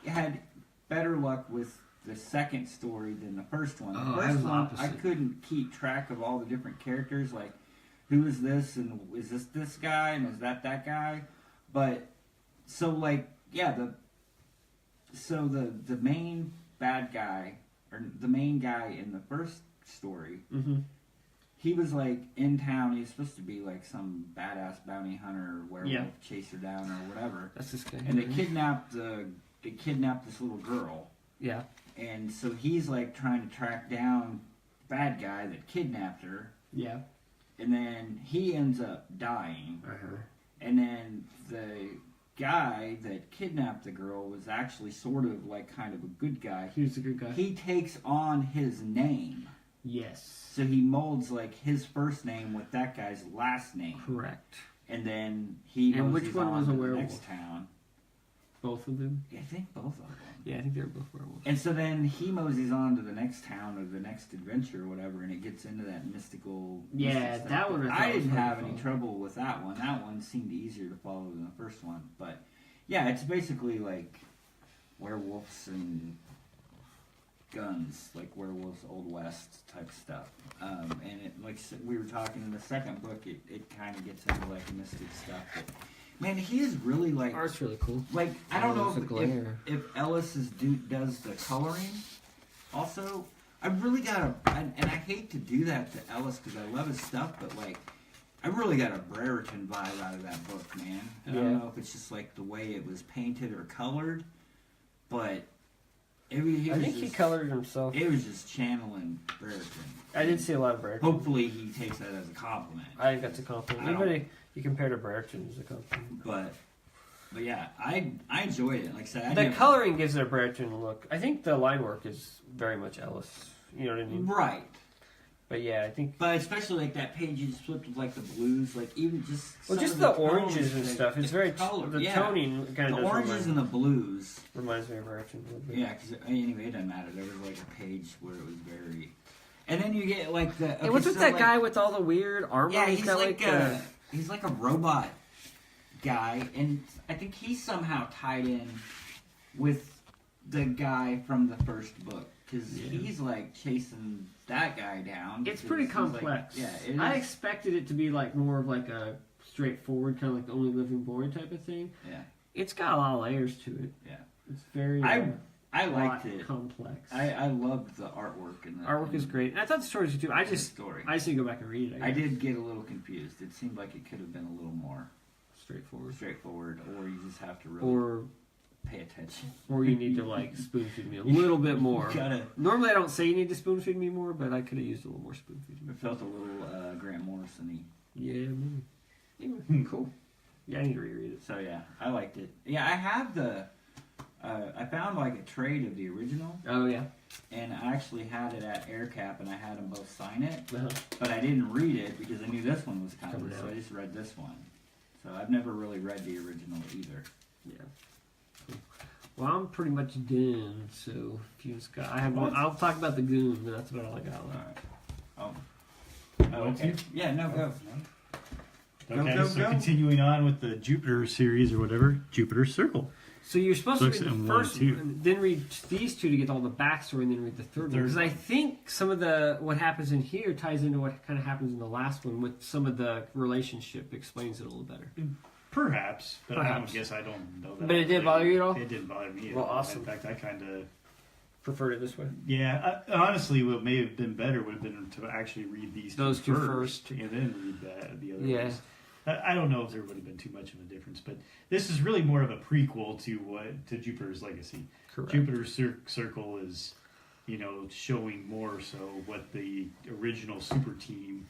had better luck with the second story than the first one. The Oh, I first was one, opposite. I couldn't keep track of all the different characters. Like, who is this, and is this guy, and is that guy? But so like yeah, the main bad guy or the main guy in the first story. Mm-hmm. He was like in town. He was supposed to be like some badass bounty hunter, werewolf Yeah. chaser down or whatever. That's this guy. And they kidnapped this little girl. Yeah. And so he's like trying to track down the bad guy that kidnapped her. Yeah. And then he ends up dying. Uh-huh. And then the guy that kidnapped the girl was actually sort of like kind of a good guy. He was a good guy. He takes on his name. Yes. So he molds like his first name with that guy's last name. Correct. And then he And moseys which one on was a to the werewolf? next town. Both of them. I think both of them. Yeah, I think they were both werewolves. And so then he moseys on to the next town or the next adventure or whatever, and it gets into that mystical. Yeah, mystic stuff. that one I thought I was didn't hard to have any follow. trouble with that one. That one seemed easier to follow than the first one. But yeah, it's basically like werewolves and guns, like werewolves Old West type stuff. And it, like we were talking in the second book, it kind of gets into like mystic stuff. But man, he is really like. Art's really cool. Like I don't know it's a glare. if Ellis does the coloring. Also, I really got and I hate to do that to Ellis because I love his stuff, but like I really got a Brereton vibe out of that book, man. I don't Yeah. know if it's just like the way it was painted or colored, but it was I think he just, colored it himself. it was just channeling Brereton. I did see a lot of Brereton. Hopefully, he takes that as a compliment. I think that's a compliment. I don't- Anybody you compare to Brereton is a compliment. But yeah, I enjoyed it. Like I said, I The never- coloring gives it a Brereton look. I think the line work is very much Ellis. You know what I mean? right. But yeah, I think. But especially like that page you just flipped with like the blues, like even just Well, some just of the tones, oranges and like, stuff. It's the very color, the yeah. toning kind The of oranges and the blues. reminds me of Brereton a little bit. Yeah, because anyway, it doesn't matter. There was like a page where it was very, and then you get like the. Hey, what's with so, that like, guy with all the weird armor? Yeah, He's he's got like a- he's like a robot guy, and I think he's somehow tied in with the guy from the first book because Yeah. he's like chasing that guy down. It's because pretty he's, like- complex. yeah, it is. I expected it to be like more of like a straightforward kind of like the Only Living Boy type of thing. Yeah. It's got a lot of layers to it. Yeah. It's very. I liked lot it. complex. I loved the artwork and the Artwork is great. And I thought the stories were too. I and the just story. I just need to go back and read it. I guess. did get a little confused. It seemed like it could have been a little more Straightforward. straightforward, or you just have to really Or pay attention. you need to like spoon feed me a little bit more. You gotta. Normally I don't say you need to spoon feed me more, but I could have used a little more spoon feeding. It felt a little Grant Morrison-y. Yeah, maybe. Anyway, cool. Yeah, I need to reread it. So yeah, I liked it. Yeah, I have the. I found like a trade of the original, Oh yeah. and I actually had it at AirCap, and I had them both sign it, Uh-huh. but I didn't read it because I knew this one was coming, Coming so out. I just read this one. So I've never really read the original either. Yeah. Cool. Well, I'm pretty much done. So if you just got, I have one. I'll talk about the Goon, but that's about all I got left. All right. Oh, Want okay. to? Yeah, no, go. Okay, Go, so go. continuing on with the Jupiter series or whatever, Jupiter Circle. So you're supposed Books to read and the one, first two. one, then read these two to get all the backstory, and then read the third one. Because I think some of what happens in here ties into what kind of happens in the last one with some of the relationship explains it a little better. Perhaps, but Perhaps. I guess I don't know that. But it didn't bother you at all? It didn't bother me at Well, all. awesome. In fact, I kind of... Preferred it this way. Yeah, honestly, what may have been better would have been to actually read Those two first and then read the other Yeah. ones. I don't know if there would have been too much of a difference, but this is really more of a prequel to Jupiter's Legacy. Correct. Jupiter's Circle is, showing more so what the original super team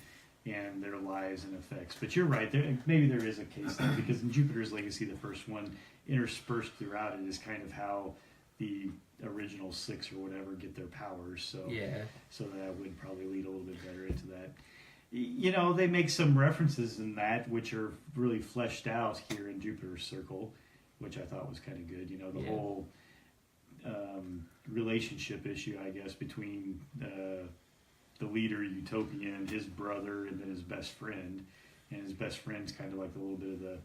and their lives and effects. But you're right, maybe there is a case there, because in Jupiter's Legacy, the first one, interspersed throughout it is kind of how the original 6 or whatever get their powers. So Yeah. so that would probably lead a little bit better into that. They make some references in that which are really fleshed out here in Jupiter's Circle, which I thought was kind of good. The Yeah. whole relationship issue, I guess, between the leader Utopian, his brother, and then his best friend. And his best friend's kind of like a little bit of the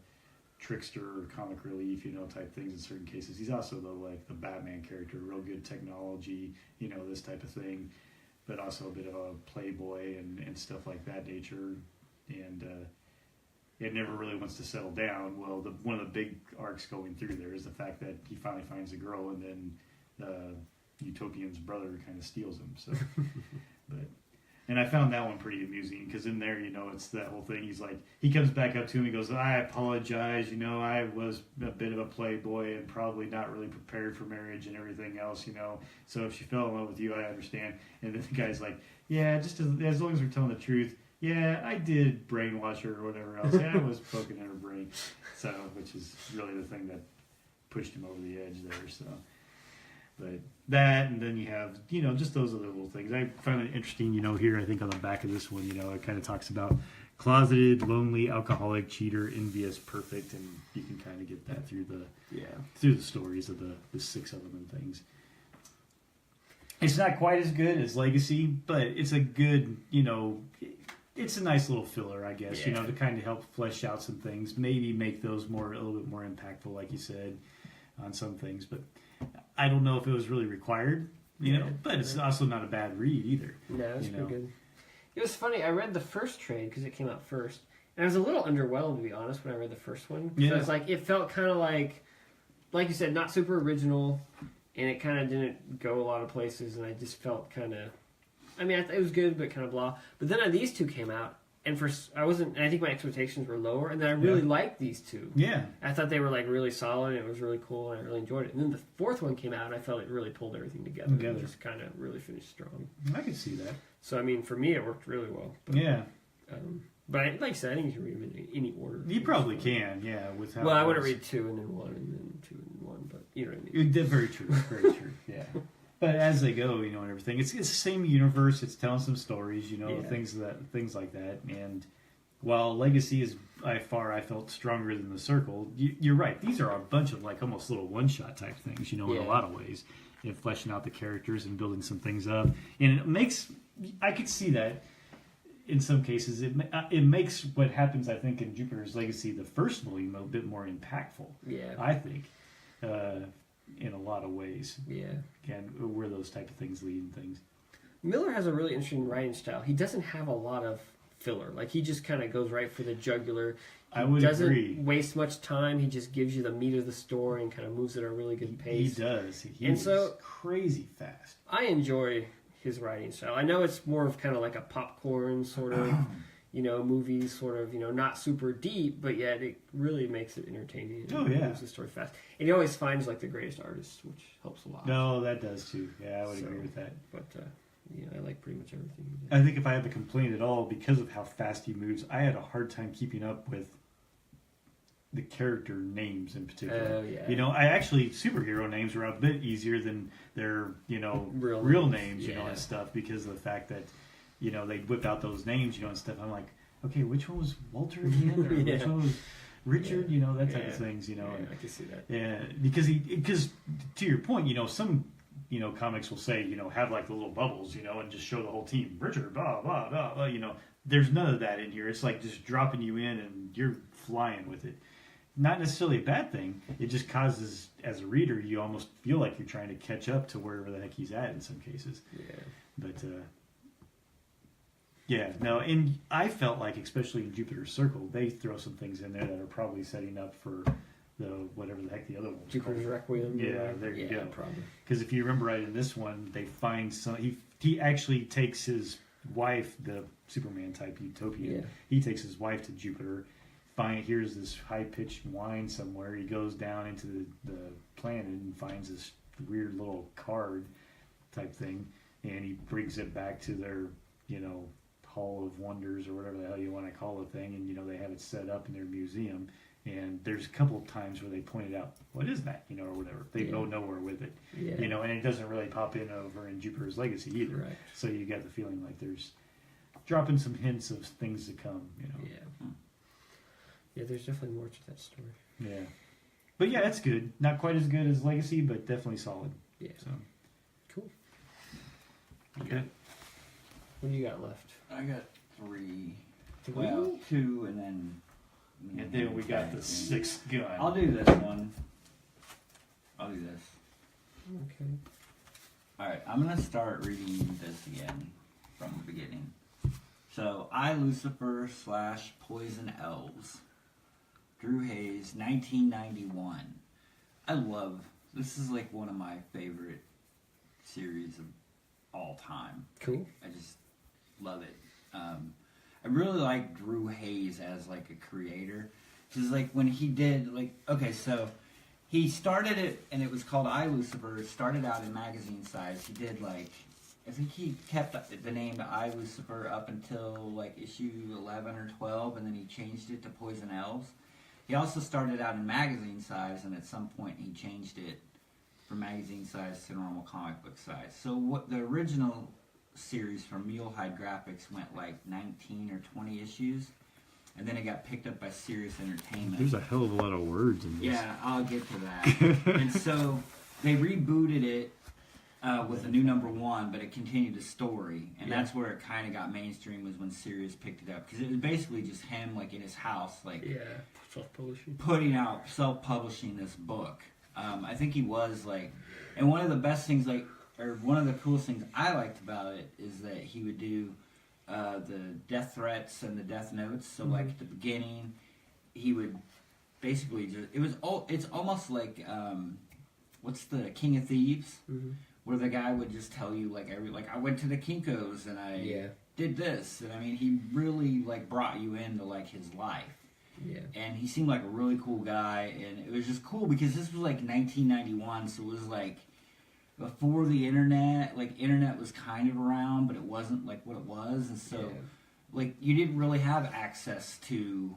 trickster or comic relief, type things in certain cases. He's also the Batman character, real good technology, this type of thing, but also a bit of a playboy and stuff like that nature. And it never really wants to settle down. Well, one of the big arcs going through there is the fact that he finally finds a girl, and then Utopian's brother kind of steals him. So, and I found that one pretty amusing, because in there, it's that whole thing. He comes back up to him, he goes, I apologize, I was a bit of a playboy and probably not really prepared for marriage and everything else, so if she fell in love with you, I understand. And then the guy's like, yeah, just as long as we're telling the truth, yeah, I did brainwash her or whatever else. Yeah, I was poking in her brain. So, which is really the thing that pushed him over the edge there, so... But that, and then you have, just those other little things. I find it interesting, here, I think on the back of this one, it kind of talks about closeted, lonely, alcoholic, cheater, envious, perfect, and you can kind of get that through the stories of the 6 of them and things. It's not quite as good as Legacy, but it's a good, it's a nice little filler, I guess, Yeah. to kind of help flesh out some things, maybe make those a little bit more impactful, like you said, on some things, but I don't know if it was really required, but it's also not a bad read either. No, it's pretty good. It was funny. I read the first trade because it came out first, and I was a little underwhelmed, to be honest, when I read the first one. Yeah. It's it felt kind of like you said, not super original, and it kind of didn't go a lot of places, and I just felt kind of. I mean, it was good, but kind of blah. But then these two came out, and I think my expectations were lower, and then I really liked these two. Yeah. I thought they were really solid, and it was really cool, and I really enjoyed it. And then the fourth one came out, and I felt it really pulled everything together. It just kind of really finished strong. I could see that. So, I mean, for me, it worked really well. But, but like I said, I think you can read them in any order. You probably can, yeah. Well, I wouldn't read 2 and then 1 and then 2 and 1, but you know what I mean. Very true, very true, yeah. But as they go, and everything, it's the same universe. It's telling some stories, things like that. And while Legacy is by far, I felt stronger than the Circle. You're right. These are a bunch of almost little one-shot type things, in a lot of ways, fleshing out the characters and building some things up. And it makes I could see that in some cases. It makes what happens, I think, in Jupiter's Legacy, the first volume, a bit more impactful. Yeah, I think. In a lot of ways. Yeah. And where those type of things lead and things. Miller has a really interesting writing style. He doesn't have a lot of filler. He just kind of goes right for the jugular. I would doesn't agree. waste much time. He just gives you the meat of the story and kind of moves at a really good pace. He does. He's crazy fast. I enjoy his writing style. I know it's more of kind of like a popcorn sort of, movie sort of, not super deep, but yet it really makes it entertaining. Oh, yeah. Moves the story fast. And he always finds the greatest artists, which helps a lot. No, that does too. Yeah, I would agree with that. But, I like pretty much everything he did. I think if I have a complaint at all, because of how fast he moves, I had a hard time keeping up with the character names in particular. Oh, yeah. I actually, superhero names were a bit easier than their, real names, and stuff, because of the fact that, they'd whip out those names, and stuff. I'm like, okay, which one was Walter again? Or which one was... Richard, Yeah. that type Yeah. of things, Yeah, I can see that. Yeah, because to your point, some comics will say, have like the little bubbles, and just show the whole team, Richard, blah blah blah, blah. There's none of that in here. It's like just dropping you in and you're flying with it. Not necessarily a bad thing. It just causes, as a reader, you almost feel like you're trying to catch up to wherever the heck he's at in some cases. Yeah. But yeah, no, and I felt like, especially in Jupiter's Circle, they throw some things in there that are probably setting up for the whatever the heck the other one was Jupiter's called. Requiem. Yeah, there you go. Probably. Because if you remember right in this one, they find some. He actually takes his wife, the Superman type utopian. Yeah. He takes his wife to Jupiter. Here's this high pitched whine somewhere. He goes down into the planet and finds this weird little card type thing, and he brings it back to their Hall of Wonders or whatever the hell you want to call the thing, and they have it set up in their museum. And there's a couple of times where they pointed out, what is that, or whatever. They go nowhere with it, Yeah. and it doesn't really pop in over in Jupiter's Legacy either. Right. So you get the feeling like there's dropping some hints of things to come, Yeah. Yeah, there's definitely more to that story. Yeah. But yeah, it's good. Not quite as good as Legacy, but definitely solid. Yeah. So Cool. okay. What do you got left? I got 3. 3? Well, 2, and then. And then we got the 6th gun. I'll do this one. I'll do this. Okay. Alright, I'm going to start reading this again from the beginning. So, I, Lucifer / Poison Elves. Drew Hayes, 1991. I love, this is like one of my favorite series of all time. Cool. I just love it. I really like Drew Hayes as like a creator. Because like when he did so he started it and it was called I, Lucifer. It started out in magazine size. He did I think he kept the name I, Lucifer up until like issue 11 or 12, and then he changed it to Poison Elves. He also started out in magazine size, and at some point he changed it from magazine size to normal comic book size. So what the original series from Mulehide Graphics went like 19 or 20 issues, and then it got picked up by Sirius Entertainment. There's a hell of a lot of words in this. Yeah, I'll get to that. And so they rebooted it with a new #1, but it continued the story, and that's where it kind of got mainstream, was when Sirius picked it up, because it was basically just him like in his house, like Self-publishing. putting out, self-publishing this book. I think he was like, and one of the best things, or one of the coolest things I liked about it is that he would do the death threats and the death notes. So like at the beginning, he would basically just, it's almost like what's the King of Thieves, where the guy would just tell you I went to the Kinko's and I did this, and I mean he really brought you into his life. Yeah. And he seemed like a really cool guy, and it was just cool because this was 1991, so it was before the internet. Internet was kind of around, but it wasn't what it was, and so you didn't really have access to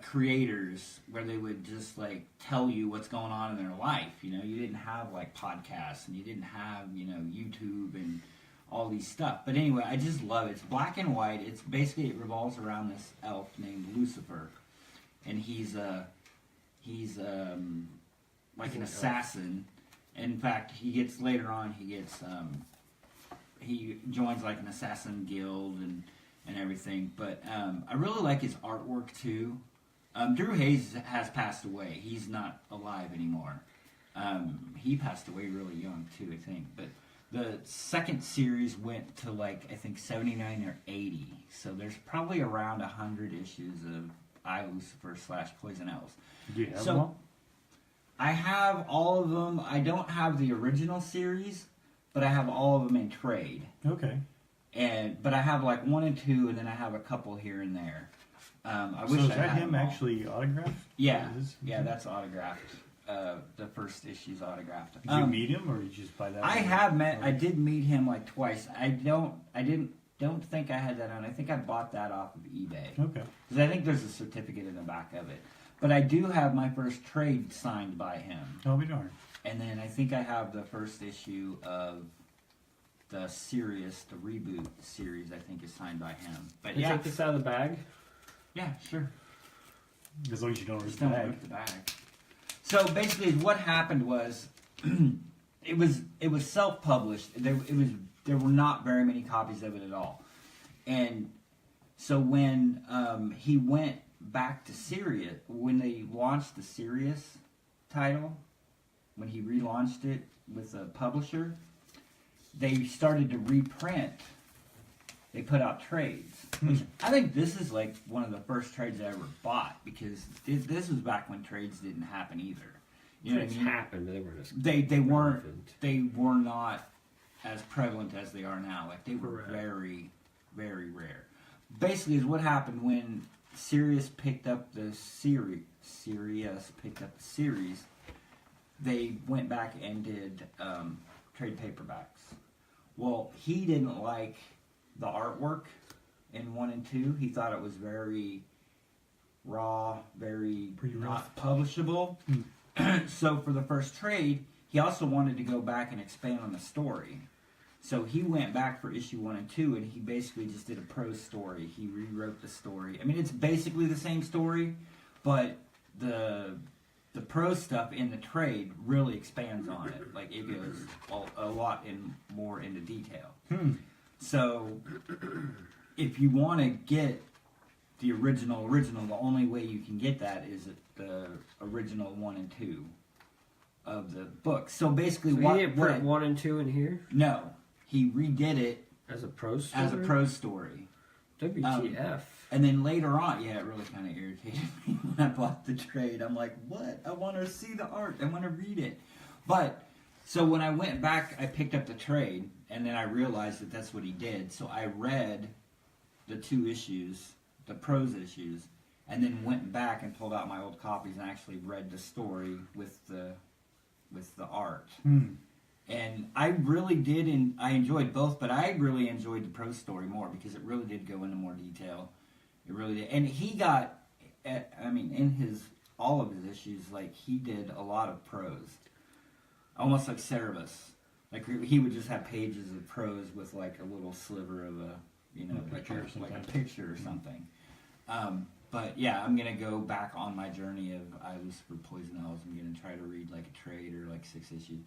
creators where they would just tell you what's going on in their life. You didn't have podcasts, and you didn't have YouTube and all these stuff. But anyway, I just love it. It's black and white. It's basically, it revolves around this elf named Lucifer, and he's an assassin. In fact, later on he joins an assassin guild and everything. But I really like his artwork too. Drew Hayes has passed away. He's not alive anymore. He passed away really young too, I think. But the second series went to I think 79 or 80. So there's probably around 100 issues of I, Lucifer / Poison Elves. Do you have them all? I have all of them. I don't have the original series, but I have all of them in trade. Okay. But I have 1 and 2, and then I have a couple here and there. I wish so is I that had him them all. actually autographed? Yeah, that's autographed. The first issue's autographed. Did you meet him, or did you just buy that? I did meet him twice. I don't think I had that on. I think I bought that off of eBay. Okay. Because I think there's a certificate in the back of it. But I do have my first trade signed by him. I'll be darned. And then I think I have the first issue of the Sirius, the reboot series, I think is signed by him. But Can you take this out of the bag? Yeah, sure. As long as you don't read Just the don't back. look at the back. So basically, what happened was, it was self-published. There were not very many copies of it at all, and so when he went back to Syria, when they launched the Sirius title, when he relaunched it with a publisher, they started to reprint. They put out trades, which I think this is like one of the first trades I ever bought, because this was back when trades didn't happen either. You know what I mean? happened, but they weren't as They were not as prevalent as they are now. Like, they were Correct. very, very rare. Basically, is what happened when Sirius picked up the series. They went back and did trade paperbacks. Well, he didn't like the artwork in 1 and 2. He thought it was very raw, very Pretty rough. not publishable. So for the first trade, he also wanted to go back and expand on the story. So he went back for issue 1 and 2, and he basically just did a prose story. He rewrote the story. I mean, it's basically the same story, but the prose stuff in the trade really expands on it. Like, it goes a lot more into detail. So if you want to get the original, the only way you can get that is the original 1 and 2 of the book. So basically, So he didn't put 1 and 2 in here no, he redid it as a prose story? as a prose story. WTF. And then later on, yeah, it really kind of irritated me when I bought the trade. I'm like, what? I want to see the art. I want to read it. But, so when I went back, I picked up the trade, and then I realized that that's what he did. So I read the 2 issues, the prose issues, and then went back and pulled out my old copies and actually read the story with the art. And I really did, and I enjoyed both, but I really enjoyed the prose story more because it really did go into more detail. It really did. And he got, I mean, in all of his issues, like, he did a lot of prose. Almost like Cerebus. Like, he would just have pages of prose with, like, a little sliver of a, like a picture or something. But, yeah, I'm going to go back on my journey of I Lucifer Poison Elves. I'm going to try to read, like, a trade or, like, 6 issues.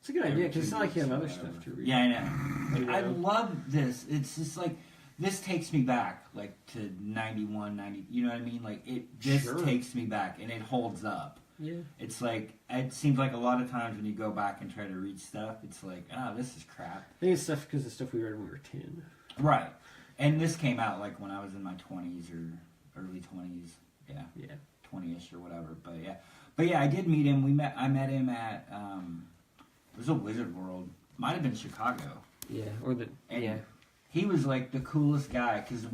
It's a good idea, because it's not like you have other Whatever. stuff to read. Yeah, I know. Like, I love this. It's just like, this takes me back, like, to 91, 90, you know what I mean? Like, this Sure. takes me back, and it holds up. Yeah. It's like, it seems like a lot of times when you go back and try to read stuff, it's like, this is crap. I think it's stuff because the stuff we read when we were 10. Right. And this came out, like, when I was in my 20s or early 20s. Yeah. Yeah. 20-ish or whatever. But yeah, I did meet him. I met him at, it was a Wizard World. Might have been Chicago. Yeah. And he was like the coolest guy because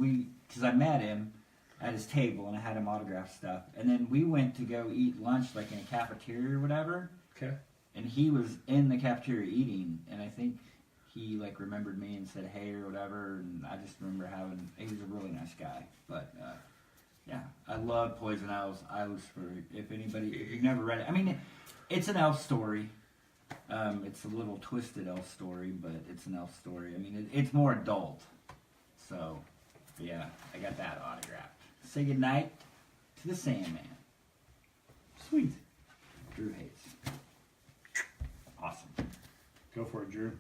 I met him at his table and I had him autograph stuff. And then we went to go eat lunch like in a cafeteria or whatever. Okay. And he was in the cafeteria eating, and I think he like remembered me and said hey or whatever. And I just remember he was a really nice guy. But yeah, I love Poison Elves. If you've never read it, I mean, it's an elf story. It's a little twisted elf story, but it's an elf story. I mean, it's more adult. So, yeah, I got that autographed. Say goodnight to the Sandman. Sweet. Drew Hayes. Awesome. Go for it, Drew.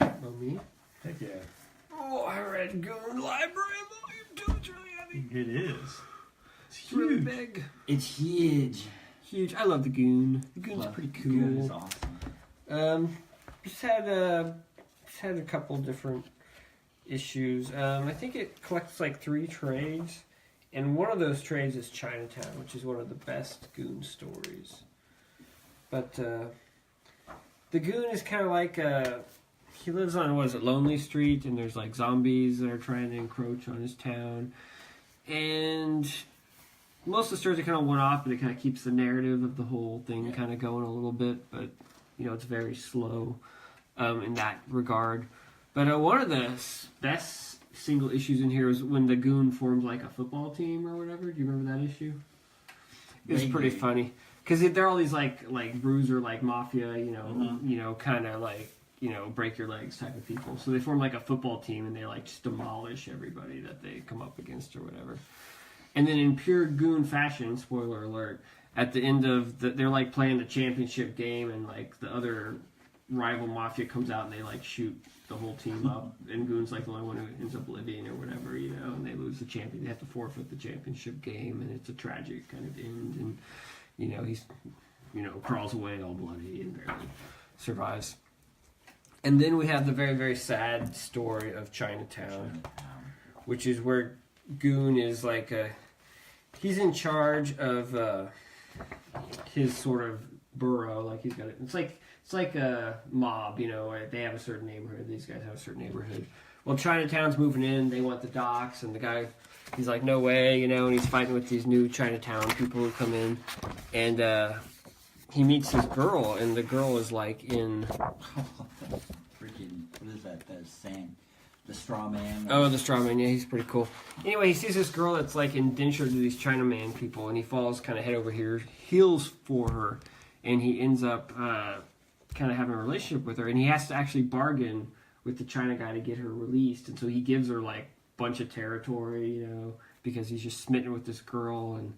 Oh, me? Heck yeah. Oh, I read Goon Library Volume 2. It's really heavy. It is. It's really big. It's huge. Huge. I love the Goon. The Goon's pretty cool. Goon is awesome. Just had a couple different issues. I think it collects like 3 trades, and one of those trades is Chinatown, which is one of the best Goon stories. But the Goon is kind of like he lives on Lonely Street, and there's like zombies that are trying to encroach on his town, and most of the stories are kind of one-off, but it kind of keeps the narrative of the whole thing kind of going a little bit, but it's very slow in that regard. But one of the best single issues in here is when the Goon forms like a football team or whatever. Do you remember that issue? It was pretty funny because they're all these like bruiser like mafia, kind of like break your legs type of people. So they form like a football team and they like just demolish everybody that they come up against or whatever. And then in pure goon fashion, spoiler alert, at the end of they're like playing the championship game, and like the other rival mafia comes out and they like shoot the whole team up, and Goon's like the only one who ends up living or whatever, you know, and they lose the champion. They have to forfeit the championship game, and it's a tragic kind of end. And you know, he's, you know, crawls away all bloody and barely survives. And then we have the very, very sad story of Chinatown, which is where Goon is like he's in charge of his sort of borough. Like he's got it's like a mob, you know. They have a certain neighborhood. These guys have a certain neighborhood. Well, Chinatown's moving in. They want the docks, and the guy, he's like, no way, you know. And he's fighting with these new Chinatown people who come in, and he meets this girl, and the girl is like in Freaking, what is that? The straw man. Oh, the straw man, yeah, he's pretty cool. Anyway, he sees this girl that's like indentured to these Chinaman people, and he falls kind of head over heels for her, and he ends up kind of having a relationship with her, and he has to actually bargain with the China guy to get her released, and so he gives her like a bunch of territory, you know, because he's just smitten with this girl, and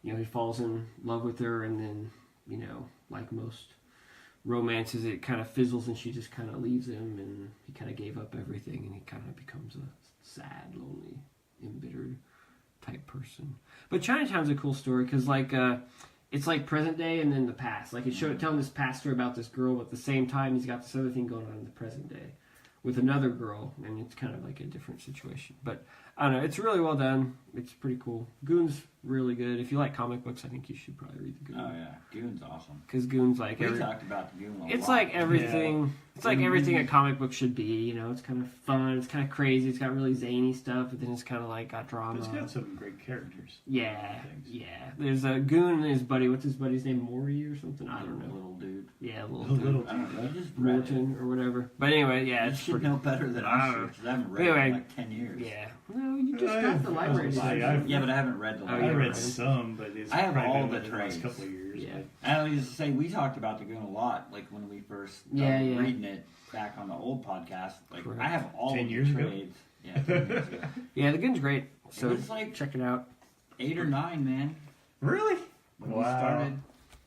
you know, he falls in love with her, and then, you know, like most romances, it kind of fizzles, and she just kind of leaves him, and he kind of gave up everything, and he kind of becomes a sad, lonely, embittered type person. But Chinatown's a cool story because like it's like present day and then the past. Like it's telling this past story about this girl, but at the same time he's got this other thing going on in the present day with another girl, and it's kind of like a different situation. But I don't know, it's really well done. It's pretty cool. Goon's really good. If you like comic books, I think you should probably read the Goon. Oh yeah, Goon's awesome. Because Goon's like We talked about the Goon a lot. it's like everything. Yeah. It's like everything a comic book should be. You know, it's kind of fun. It's kind of crazy. It's got really zany stuff, but then it's kind of like got drama. But it's got some great characters. Yeah, yeah. There's a Goon and his buddy. What's his buddy's name? Maury or something? I don't know. Little dude. Yeah, little dude. I don't know. You just read it. Morton or whatever. But anyway, yeah, You it's should pretty. know better than I should, because I haven't read it in like 10 years. Yeah. No, you just got the library. Yeah, but I haven't read the Oh, library. I read some, but it's I have probably all been the within last trades. couple of years. Yeah. I was just say we talked about the Goon a lot, like when we first Yeah. reading it back on the old podcast. Like Correct. I have all 10 of years the ago? trades. Yeah, 10 years ago. Yeah, the Goon's great. So It was like check it out. 8 or 9, man. Really? When we started.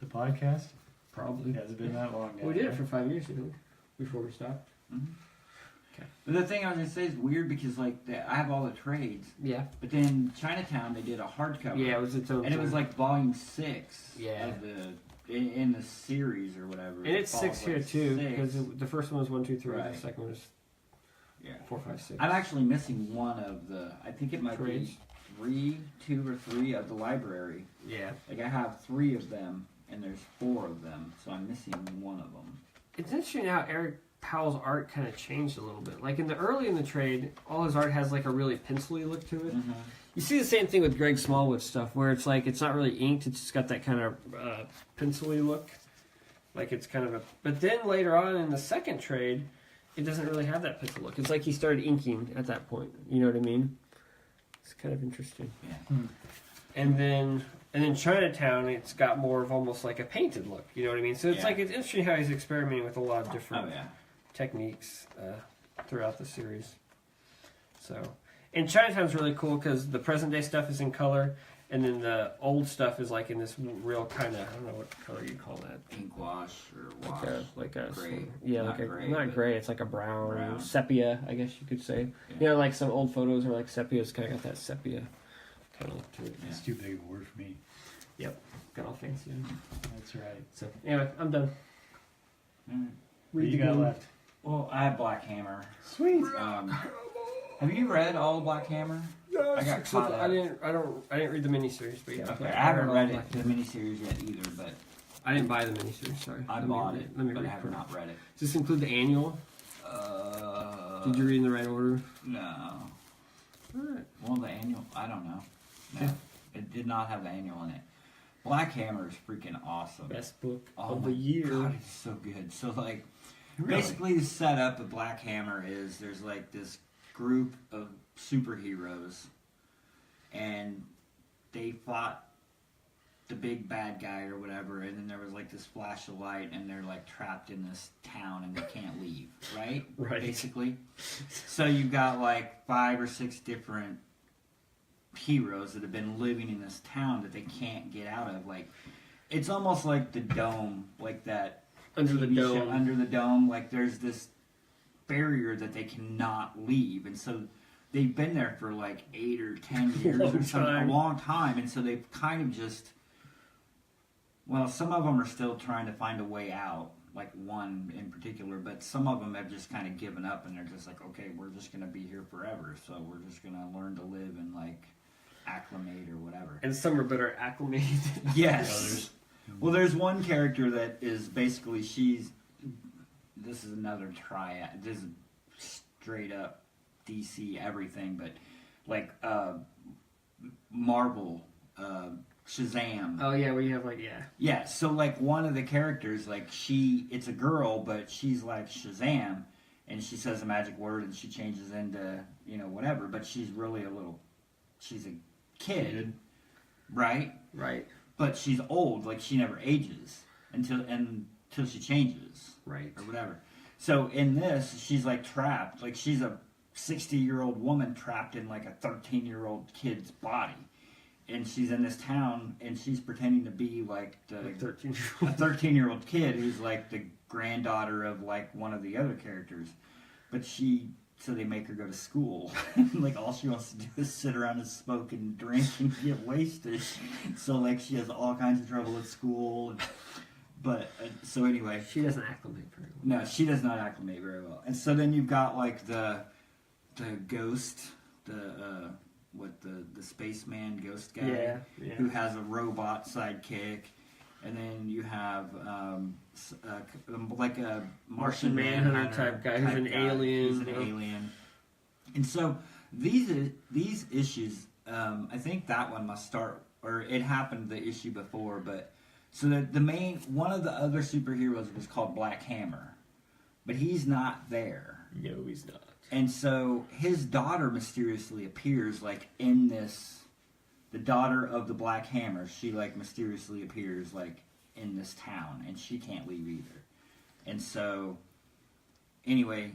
The podcast? Probably. It hasn't been that long now. We did it for 5 years, didn't we? Before we stopped. Mhm. Okay. But the thing I was gonna say is weird because like I have all the trades, Yeah. but then Chinatown they did a hardcover. Yeah, it was its own. And it was thing. like volume 6 Yeah. of in the series or whatever. And it's 6 here too, because 6. the first one was 1, 2, 3. Right. The second one was Yeah. 4, 5, 6. I'm actually missing one of the. I think it might Trades. be 2 or 3 of the library. Yeah. Like I have 3 of them, and there's 4 of them, so I'm missing one of them. It's interesting how Eric Powell's art kind of changed a little bit. Like in the trade, all his art has like a really pencil-y look to it. Mm-hmm. You see the same thing with Greg Smallwood's stuff, where it's like it's not really inked; it's just got that kind of pencil-y look. Like it's kind of a. But then later on in the second trade, it doesn't really have that pencil look. It's like he started inking at that point. You know what I mean? It's kind of interesting. Yeah. And then Chinatown, it's got more of almost like a painted look. You know what I mean? So it's Yeah. like it's interesting how he's experimenting with a lot of different Oh yeah. techniques throughout the series. So, and Chinatown's really cool because the present day stuff is in color, and then the old stuff is like in this real kind of, I don't know what color you call that. Ink wash or wash. Like a Gray. yeah, Not like gray, not but gray. It's like a brown, brown. sepia, I guess you could say. Yeah. You know, like some old photos are like sepia. It's kind of got that sepia kind of look to it. It's too big a word for me. Got all fancy. That's right. So anyway, I'm done. Mm. What you got left? Well, I have Black Hammer. Sweet. Have you read all of Black Hammer? I got caught up. I didn't read the miniseries, but yeah. Okay, I haven't read Black the Hammer. miniseries yet either, but I didn't buy the miniseries. Sorry, I Let me bought read- it, Let me but I read. have not read it. Does this include the annual? Did you read in the right order? No. Alright. Well, the annual, I don't know. No, Yeah. it did not have the annual in it. Black Hammer is freaking awesome. Best book Oh of my the year. God, it's so good. So like, Really? basically the setup of Black Hammer is there's like this group of superheroes, and they fought the big bad guy or whatever, and then there was like this flash of light, and they're like trapped in this town and they can't leave, right? Right. Basically. So you've got like 5 or 6 different heroes that have been living in this town that they can't get out of. Like, it's almost like the Dome, like that Under the TV show, Dome. Under the Dome. Like, there's this barrier that they cannot leave, and so they've been there for like 8 or 10 years or something, a long time, and so they've kind of just, well, some of them are still trying to find a way out, like one in particular, but some of them have just kind of given up, and they're just like, okay, we're just going to be here forever, so we're just going to learn to live and like acclimate or whatever. And some are better acclimated. Yes. Well, there's one character that is basically, this is another triad, this is straight up DC everything, but like Marvel, Shazam. Oh yeah, where you have Yeah, so like one of the characters, like it's a girl, but she's like Shazam, and she says a magic word and she changes into, whatever, but she's really she's a kid, right? Right. But she's old, like she never ages until she changes. Right. Or whatever. So in this, she's like trapped, like she's a 60-year-old woman trapped in like a 13-year-old kid's body. And she's in this town, and she's pretending to be like a 13-year-old kid who's like the granddaughter of like one of the other characters. But so they make her go to school. Like all she wants to do is sit around and smoke and drink and get wasted. So like she has all kinds of trouble at school. But so anyway, she doesn't acclimate very well. No, she does not acclimate very well. And so then you've got like the ghost, the spaceman ghost guy, who has a robot sidekick, and then you have like a Martian Manhunter type guy who's an alien. He's an alien. And so these issues, I think that one must start, or it happened the issue before, but so one of the other superheroes was called Black Hammer, but he's not there. No, he's not. And so his daughter mysteriously appears, like in this, the daughter of the Black Hammer, she like mysteriously appears like in this town, and she can't leave either. And so, anyway,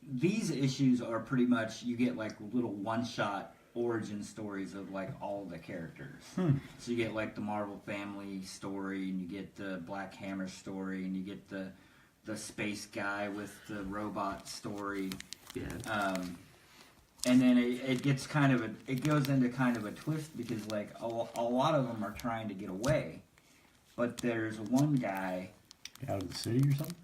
these issues are pretty much, you get like little one-shot origin stories of like all the characters. So you get like the Marvel family story, and you get the Black Hammer story, and you get the space guy with the robot story. Yeah. And then it gets it goes into kind of a twist, because like a lot of them are trying to get away, but there's one guy out of the city or something.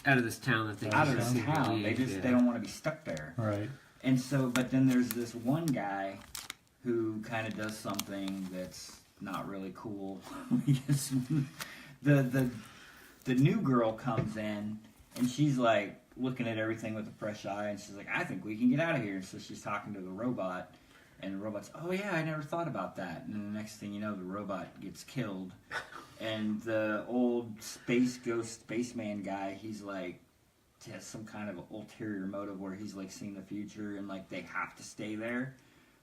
Out of this town that they out of this town. They don't want to be stuck there. Right. And so, but then there's this one guy who kind of does something that's not really cool. Because the new girl comes in, and she's like looking at everything with a fresh eye, and she's like, I think we can get out of here. And so she's talking to the robot, and the robot's, oh yeah, I never thought about that. And then the next thing you know, the robot gets killed. And the old space ghost spaceman guy, he's like, has some kind of ulterior motive where he's like seeing the future, and like they have to stay there.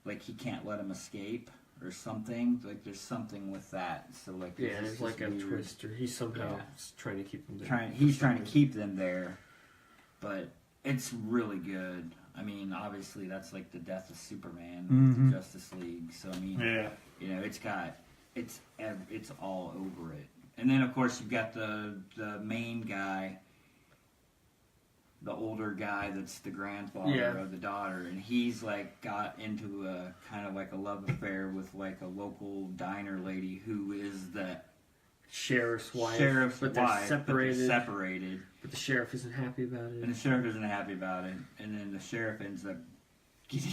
Like he can't let them escape or something. Like there's something with that. So like there's like a twist, or he's somehow trying to keep them there. He's trying to keep them there. But it's really good. I mean, obviously that's like the death of Superman with the Justice League. So I mean, it's all over it. And then of course you've got the main guy, the older guy that's the grandfather of the daughter, and he's like got into a kind of like a love affair with like a local diner lady who is the sheriff's wife. But they're separated. But the sheriff isn't happy about it. And the sheriff isn't happy about it. And then the sheriff ends up getting...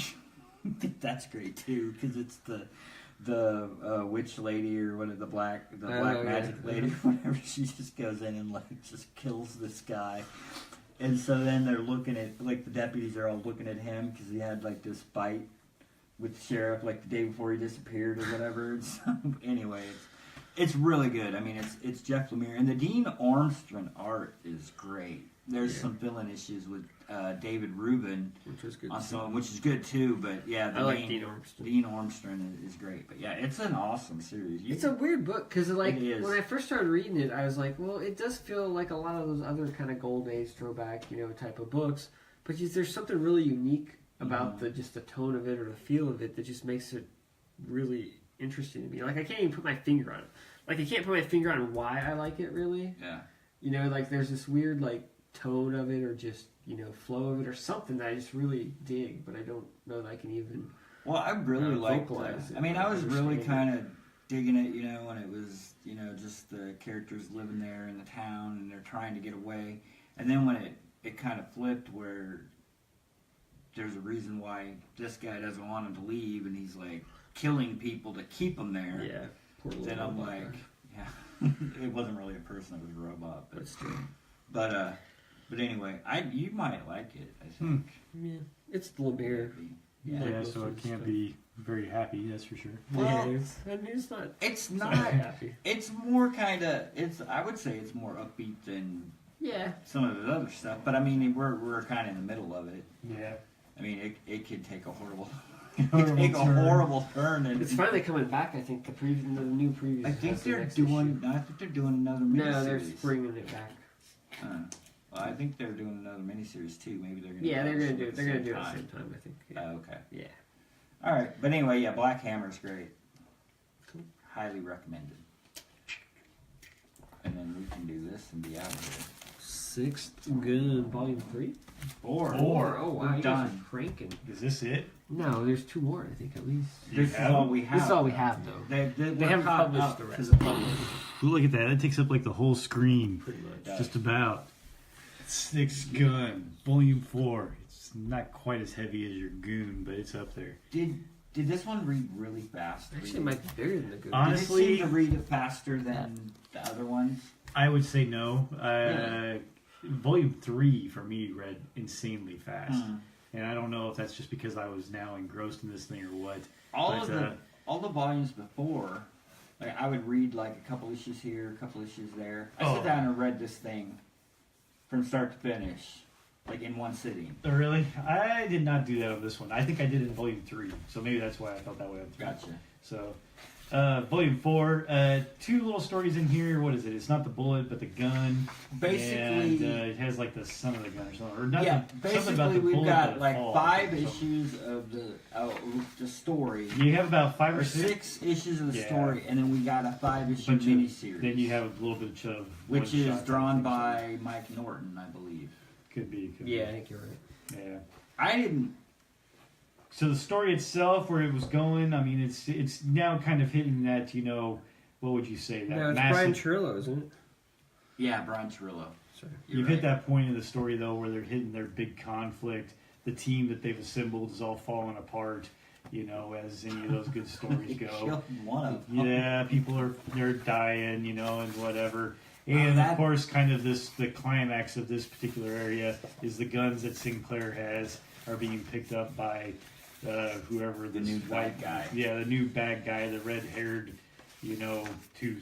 That's great, too, because it's the witch lady, or what, the black magic lady, whatever. She just goes in and, like, just kills this guy. And so then they're looking at... Like, the deputies are all looking at him because he had, like, this fight with the sheriff, like, the day before he disappeared or whatever. And so, anyway, it's really good. I mean, it's Jeff Lemire, and the Dean Ormstrand art is great. There's some fill-in issues with David Rubin, which is good. Which is good too. But yeah, I like Dean Ormstrand. Dean Ormstrand is great. But yeah, it's an awesome series. It's a weird book because like when I first started reading it, I was like, well, it does feel like a lot of those other kind of Gold Age throwback, type of books. But there's something really unique about just the tone of it or the feel of it that just makes it really interesting to me. Like I can't even put my finger on it. Like I can't put my finger on why I like it really. Yeah. You know, like there's this weird like tone of it or just, you know, flow of it or something that I just really dig, but I don't know that I can even Well, I really liked vocalize it. I mean, I was really Understand it. kind of digging it, you know, when it was, you know, just the characters living there in the town and they're trying to get away. And then when it kind of flipped where there's a reason why this guy doesn't want him to leave and he's like killing people to keep him there. Yeah. Poor little Then I'm robot like, there. yeah, it wasn't really a person, it was a robot. But still. But anyway, you might like it, I think. Yeah. It's Lemire. Yeah. Yeah, most so of it the can't stuff. be very happy, that's for sure. Well, I mean, it's not. It's It's not. not happy. It's more kind of. I would say it's more upbeat than Yeah. some of the other stuff. But I mean, we're kind of in the middle of it. Yeah. I mean, it could take a horrible, Horrible turn. horrible turn. And It's finally coming back. I think the new previews. I think has the they're next doing. issue. I think they're doing another No, they're miniseries. bringing it back. Well, I think they're doing another miniseries too. Maybe they're gonna. Yeah, they're gonna do it. it. They're gonna do it at the same time. I think. Yeah. Okay. Yeah. All right, but anyway, yeah, Black Hammer's great. Cool. Highly recommended. And then we can do this and be out of here. Sixth Gun, Volume 3? Four. Oh, wow. We're You guys done. are cranking. Is this it? No, there's 2 more, I think, at least. You This is have all them? we have. This is all we have, though. They They haven't published the to rest. the public. Look at that. That takes up like the whole screen. Pretty much. Yeah. Just about. Six Gun, Volume 4. It's not quite as heavy as your Goon, but it's up there. Did this one read really fast? Actually, it might be bigger than the good. Honestly- Did it seem to read it faster than the other ones? I would say no. Really? Volume 3 for me read insanely fast. Hmm. And I don't know if that's just because I was now engrossed in this thing or what. All But, of the volumes before, like I would read like a couple issues here, a couple issues there. I Oh. sat down and read this thing from start to finish, like in one sitting. Oh, really? I did not do that on this one. I think I did it in Volume 3. So maybe that's why I felt that way on 3. Gotcha. So, Volume 4, 2 little stories in here. What is it? It's not the bullet, but the gun. Basically, And, it has like the son of the gun or something. Or nothing, yeah. something Basically, about the we've bullet got that like falls 5 or something. issues of the story. You have about 5 Or or 6. 6 issues of the Yeah. story, and then we got a 5-issue Bunch of- miniseries. Then you have a little bit of which one is shot drawn type thing, by Mike Norton, I believe. so could be. Yeah, I think you're right. Yeah. I didn't. So the story itself, where it was going, I mean, it's now kind of hitting that, you know, what would you say? That No, it's massive. Brian Trillo, isn't it? Yeah, Brian Cirillo. Sorry. You've hit that point in the story though, where they're hitting their big conflict. The team that they've assembled is all falling apart. You know, as any of those good stories go. Killed one of them. Yeah, they're dying, you know, and whatever. And that- of course, kind of the climax of this particular area is the guns that Sinclair has are being picked up by whoever The this new white bad guy. Yeah, the new bad guy, the red-haired, you know, who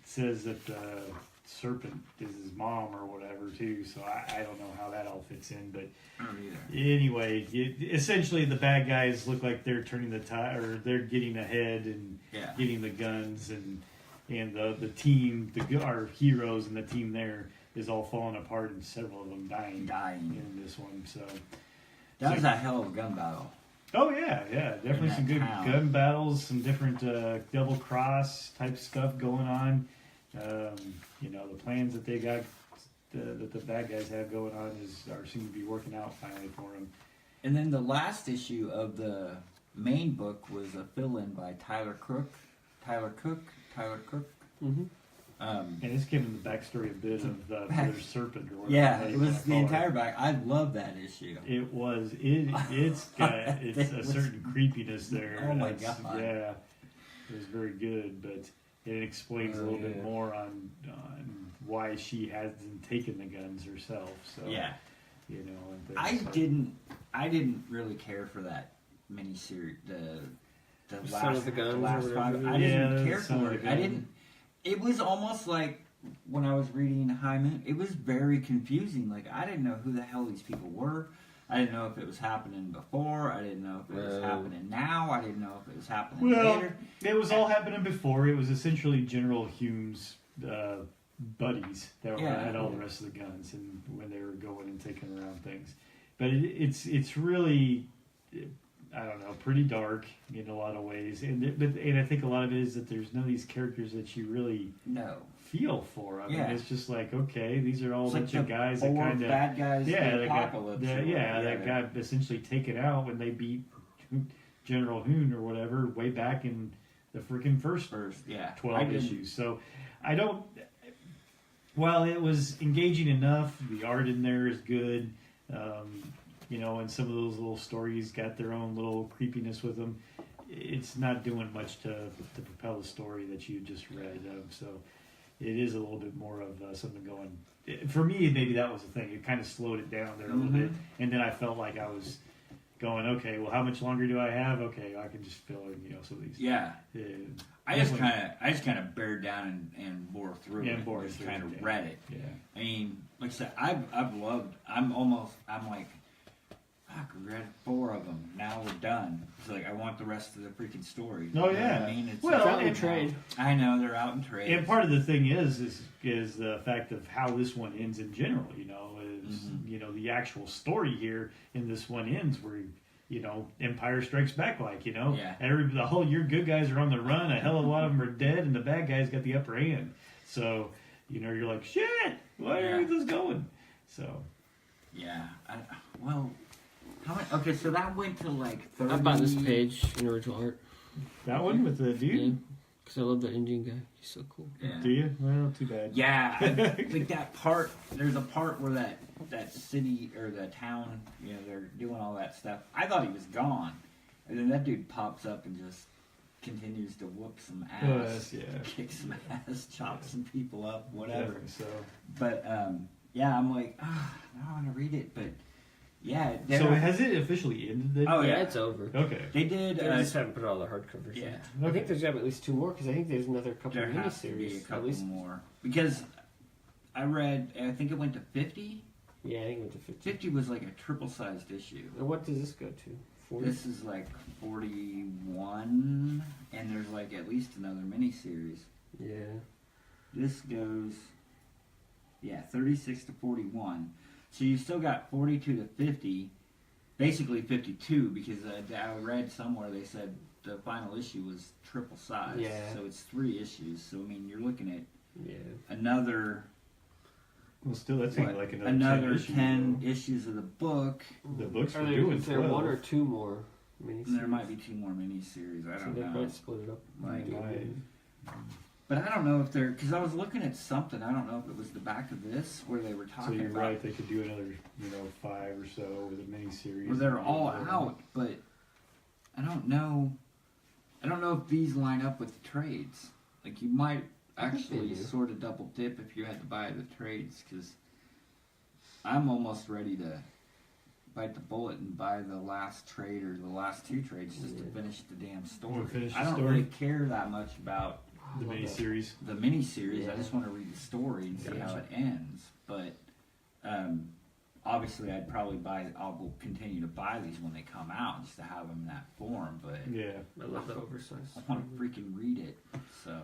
says that the serpent is his mom or whatever too. So I don't know how that all fits in, but I don't either. anyway, essentially the bad guys look like they're turning the tide, or they're getting ahead and Yeah. getting the guns, and the team, our heroes and the team there is all falling apart, and several of them dying in this one. So That was a hell of a gun battle. oh yeah, definitely that some good town. gun battles, some different double cross type stuff going on. You know, the plans that they got, that the bad guys have going on seem to be working out finally for them. And then the last issue of the main book was a fill-in by Tyler Cook. Mm-hmm. And it's giving the backstory a bit of the back- their serpent or whatever. Yeah, they it was wanna the call it. entire back. I love that issue. It was. It's got It a was- certain creepiness there. Oh my That's- God. Yeah, it was very good, but it explains a Oh, little bit yeah. more on why she hasn't taken the guns herself. So Yeah, you know. And I things. didn't really care for that miniseries. The Son last of the Guns the or last whatever 5. it I is. didn't Yeah, care Son of for the it. I Gun. didn't. It was almost like when I was reading Hyman. It was very confusing. Like I didn't know who the hell these people were. I didn't know if it was happening before. I didn't know if it was happening now. I didn't know if it was happening Well, later. it was all happening before. It was essentially General Hume's buddies that had all the rest of the guns, and when they were going and taking around things. But it's really I don't know, pretty dark in a lot of ways, and I think a lot of it is that there's none of these characters that you really feel for. I mean, it's just like, okay, these are all a bunch of guys that kind of bad guys. That got essentially taken out when they beat General Hoon or whatever way back in the freaking first 12 issues. So I don't. While it was engaging enough, the art in there is good. You know, and some of those little stories got their own little creepiness with them. It's not doing much to propel the story that you just read. So it is a little bit more of something going. For me, maybe that was the thing. It kind of slowed it down there a little bit, and then I felt like I was going, okay, well, how much longer do I have? Okay, I can just fill in, you know, some of these. Yeah. I just kind of bared down and bore through it. Just kind of read it. Yeah. I mean, like I said, I'm like, fuck, we read 4 of them. Now we're done. It's like, I want the rest of the freaking story. Oh, you know yeah. what I mean? It's well, out in trade. I know, they're out in trade. And part of the thing is the fact of how this one ends in general, you know, you know, the actual story here in this one ends where, you know, Empire Strikes Back, like, you know, your good guys are on the run, a hell of a lot of them are dead, and the bad guys got the upper hand. So, you know, you're like, shit, where is this going? So, yeah, okay, so that went to like 30. I bought this page in original art. That one with the dude? Because I love that Indian guy. He's so cool. Yeah. Do you? Well, too bad. Yeah, like that part. There's a part where that city or the town, you know, they're doing all that stuff. I thought he was gone, and then that dude pops up and just continues to whoop some ass, kick some ass, chop some people up, whatever. So, but yeah, I'm like, now I want to read it, but. Yeah. So has it officially ended then? Oh, yeah. It's over. Okay. They did. They just haven't put all the hardcovers in. I think there's got at least 2 more, because I think there's another couple of miniseries. A couple more. Because I read, I think it went to 50. Yeah, I think it went to 50. 50 was like a triple-sized issue. And what does this go to? 40? This is like 41, and there's like at least another miniseries. Yeah. This goes, 36 to 41. So you still got 42 to 50, basically 52, because I read somewhere they said the final issue was triple size. Yeah. So it's 3 issues. So, I mean, you're looking at another... Well, still, that's like another 10 issues of the book. The books are were there, doing is there 12. 1 or 2 more miniseries? And there might be 2 more miniseries. I don't know. They might split it up. But I don't know if they're... Because I was looking at something. I don't know if it was the back of this where they were talking about... So you're right. They could do another, 5 or so with a miniseries. Well, they're all out, but I don't know. I don't know if these line up with the trades. Like, you might actually sort of double dip if you had to buy the trades, because I'm almost ready to bite the bullet and buy the last trade or the last 2 trades just to finish the damn story. I don't really care that much about the miniseries. The miniseries. I just want to read the story and see how it ends. But obviously, I'll continue to buy these when they come out just to have them in that form. But I love that oversized. I want to freaking read it. So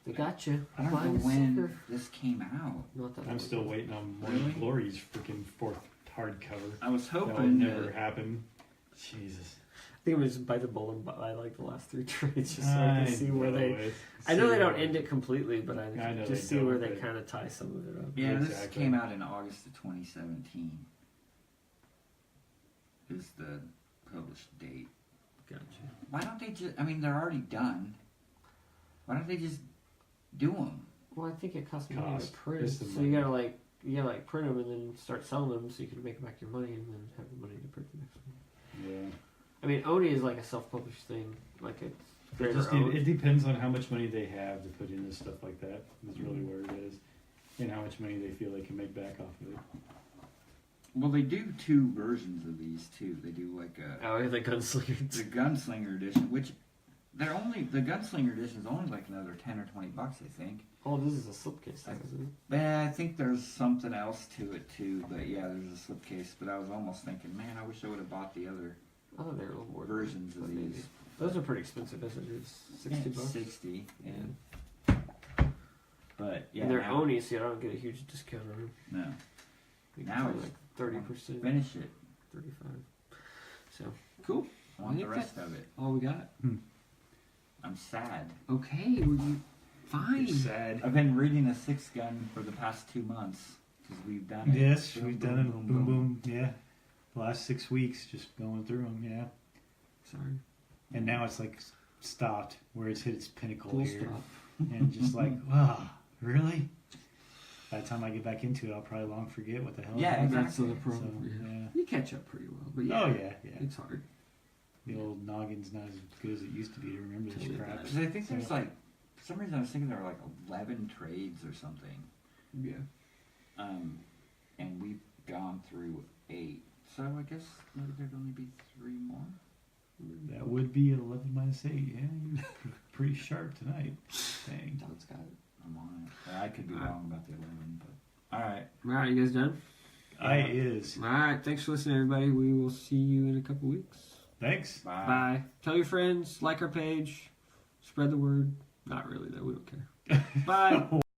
they got you. I don't know when this came out. I'm still waiting on Morning Glory's freaking 4th hardcover. I was hoping that would never happen. Jesus. I think I'm just bite the bullet and buy like the last 3 trades just so I can see where they... I know they don't end it completely, but I just see where they kind of tie some of it up. Yeah, this came out in August of 2017. Is the published date. Gotcha. Why don't they just... I mean, they're already done. Why don't they just do them? Well, I think it costs money to print, so you gotta print them and then start selling them so you can make back your money and then have the money to print the next one. Yeah. I mean, Oni is like a self-published thing. Like it depends on how much money they have to put into stuff like that. Is really where it is, and how much money they feel they can make back off of it. Well, they do 2 versions of these too. They do like the Gunslinger. The Gunslinger edition, which the Gunslinger edition is only like another $10 or $20, I think. Oh, this is a slipcase, isn't it? Yeah, I think there's something else to it too. But yeah, there's a slipcase. But I was almost thinking, man, I wish I would have bought the other. I thought they were a little more versions of these. Those are pretty expensive, isn't it? $60. 60, yeah. But yeah, and they're Oni, so you don't get a huge discount on them. No. Now it's like 30%. Finish it. 35. So cool. I want I the think rest of it. All we got. I'm sad. Okay, well, fine. It's sad. I've been reading a Six Gun for the past 2 months because we've done it. Yes, Boom, we've boom, done it. boom, Boom, boom. boom. Yeah. The last 6 weeks, just going through them. Yeah. Sorry. And now it's like stopped, where it's hit its pinnacle Full here, stop. and just like, wow, really? By the time I get back into it, I'll probably long forget what the hell. Yeah, it was. That's the exactly. problem. So, yeah. yeah. You catch up pretty well, but yeah. Oh yeah, yeah. It's hard. The old noggin's not as good as it used to be to remember this Totally crap. bad. Because I think there's like, for some reason I was thinking there were like 11 trades or something. Yeah. And we've gone through 8. So I guess maybe there'd only be 3 more. That would be 11 minus 8. Yeah, you're pretty sharp tonight. Dang. Don's got it. I'm on it. I could be wrong about the 11, but alright. All right, you guys done? I is. All right. Thanks for listening, everybody. We will see you in a couple weeks. Thanks. Bye. Bye. Tell your friends, like our page, spread the word. Not really, though. We don't care. Bye.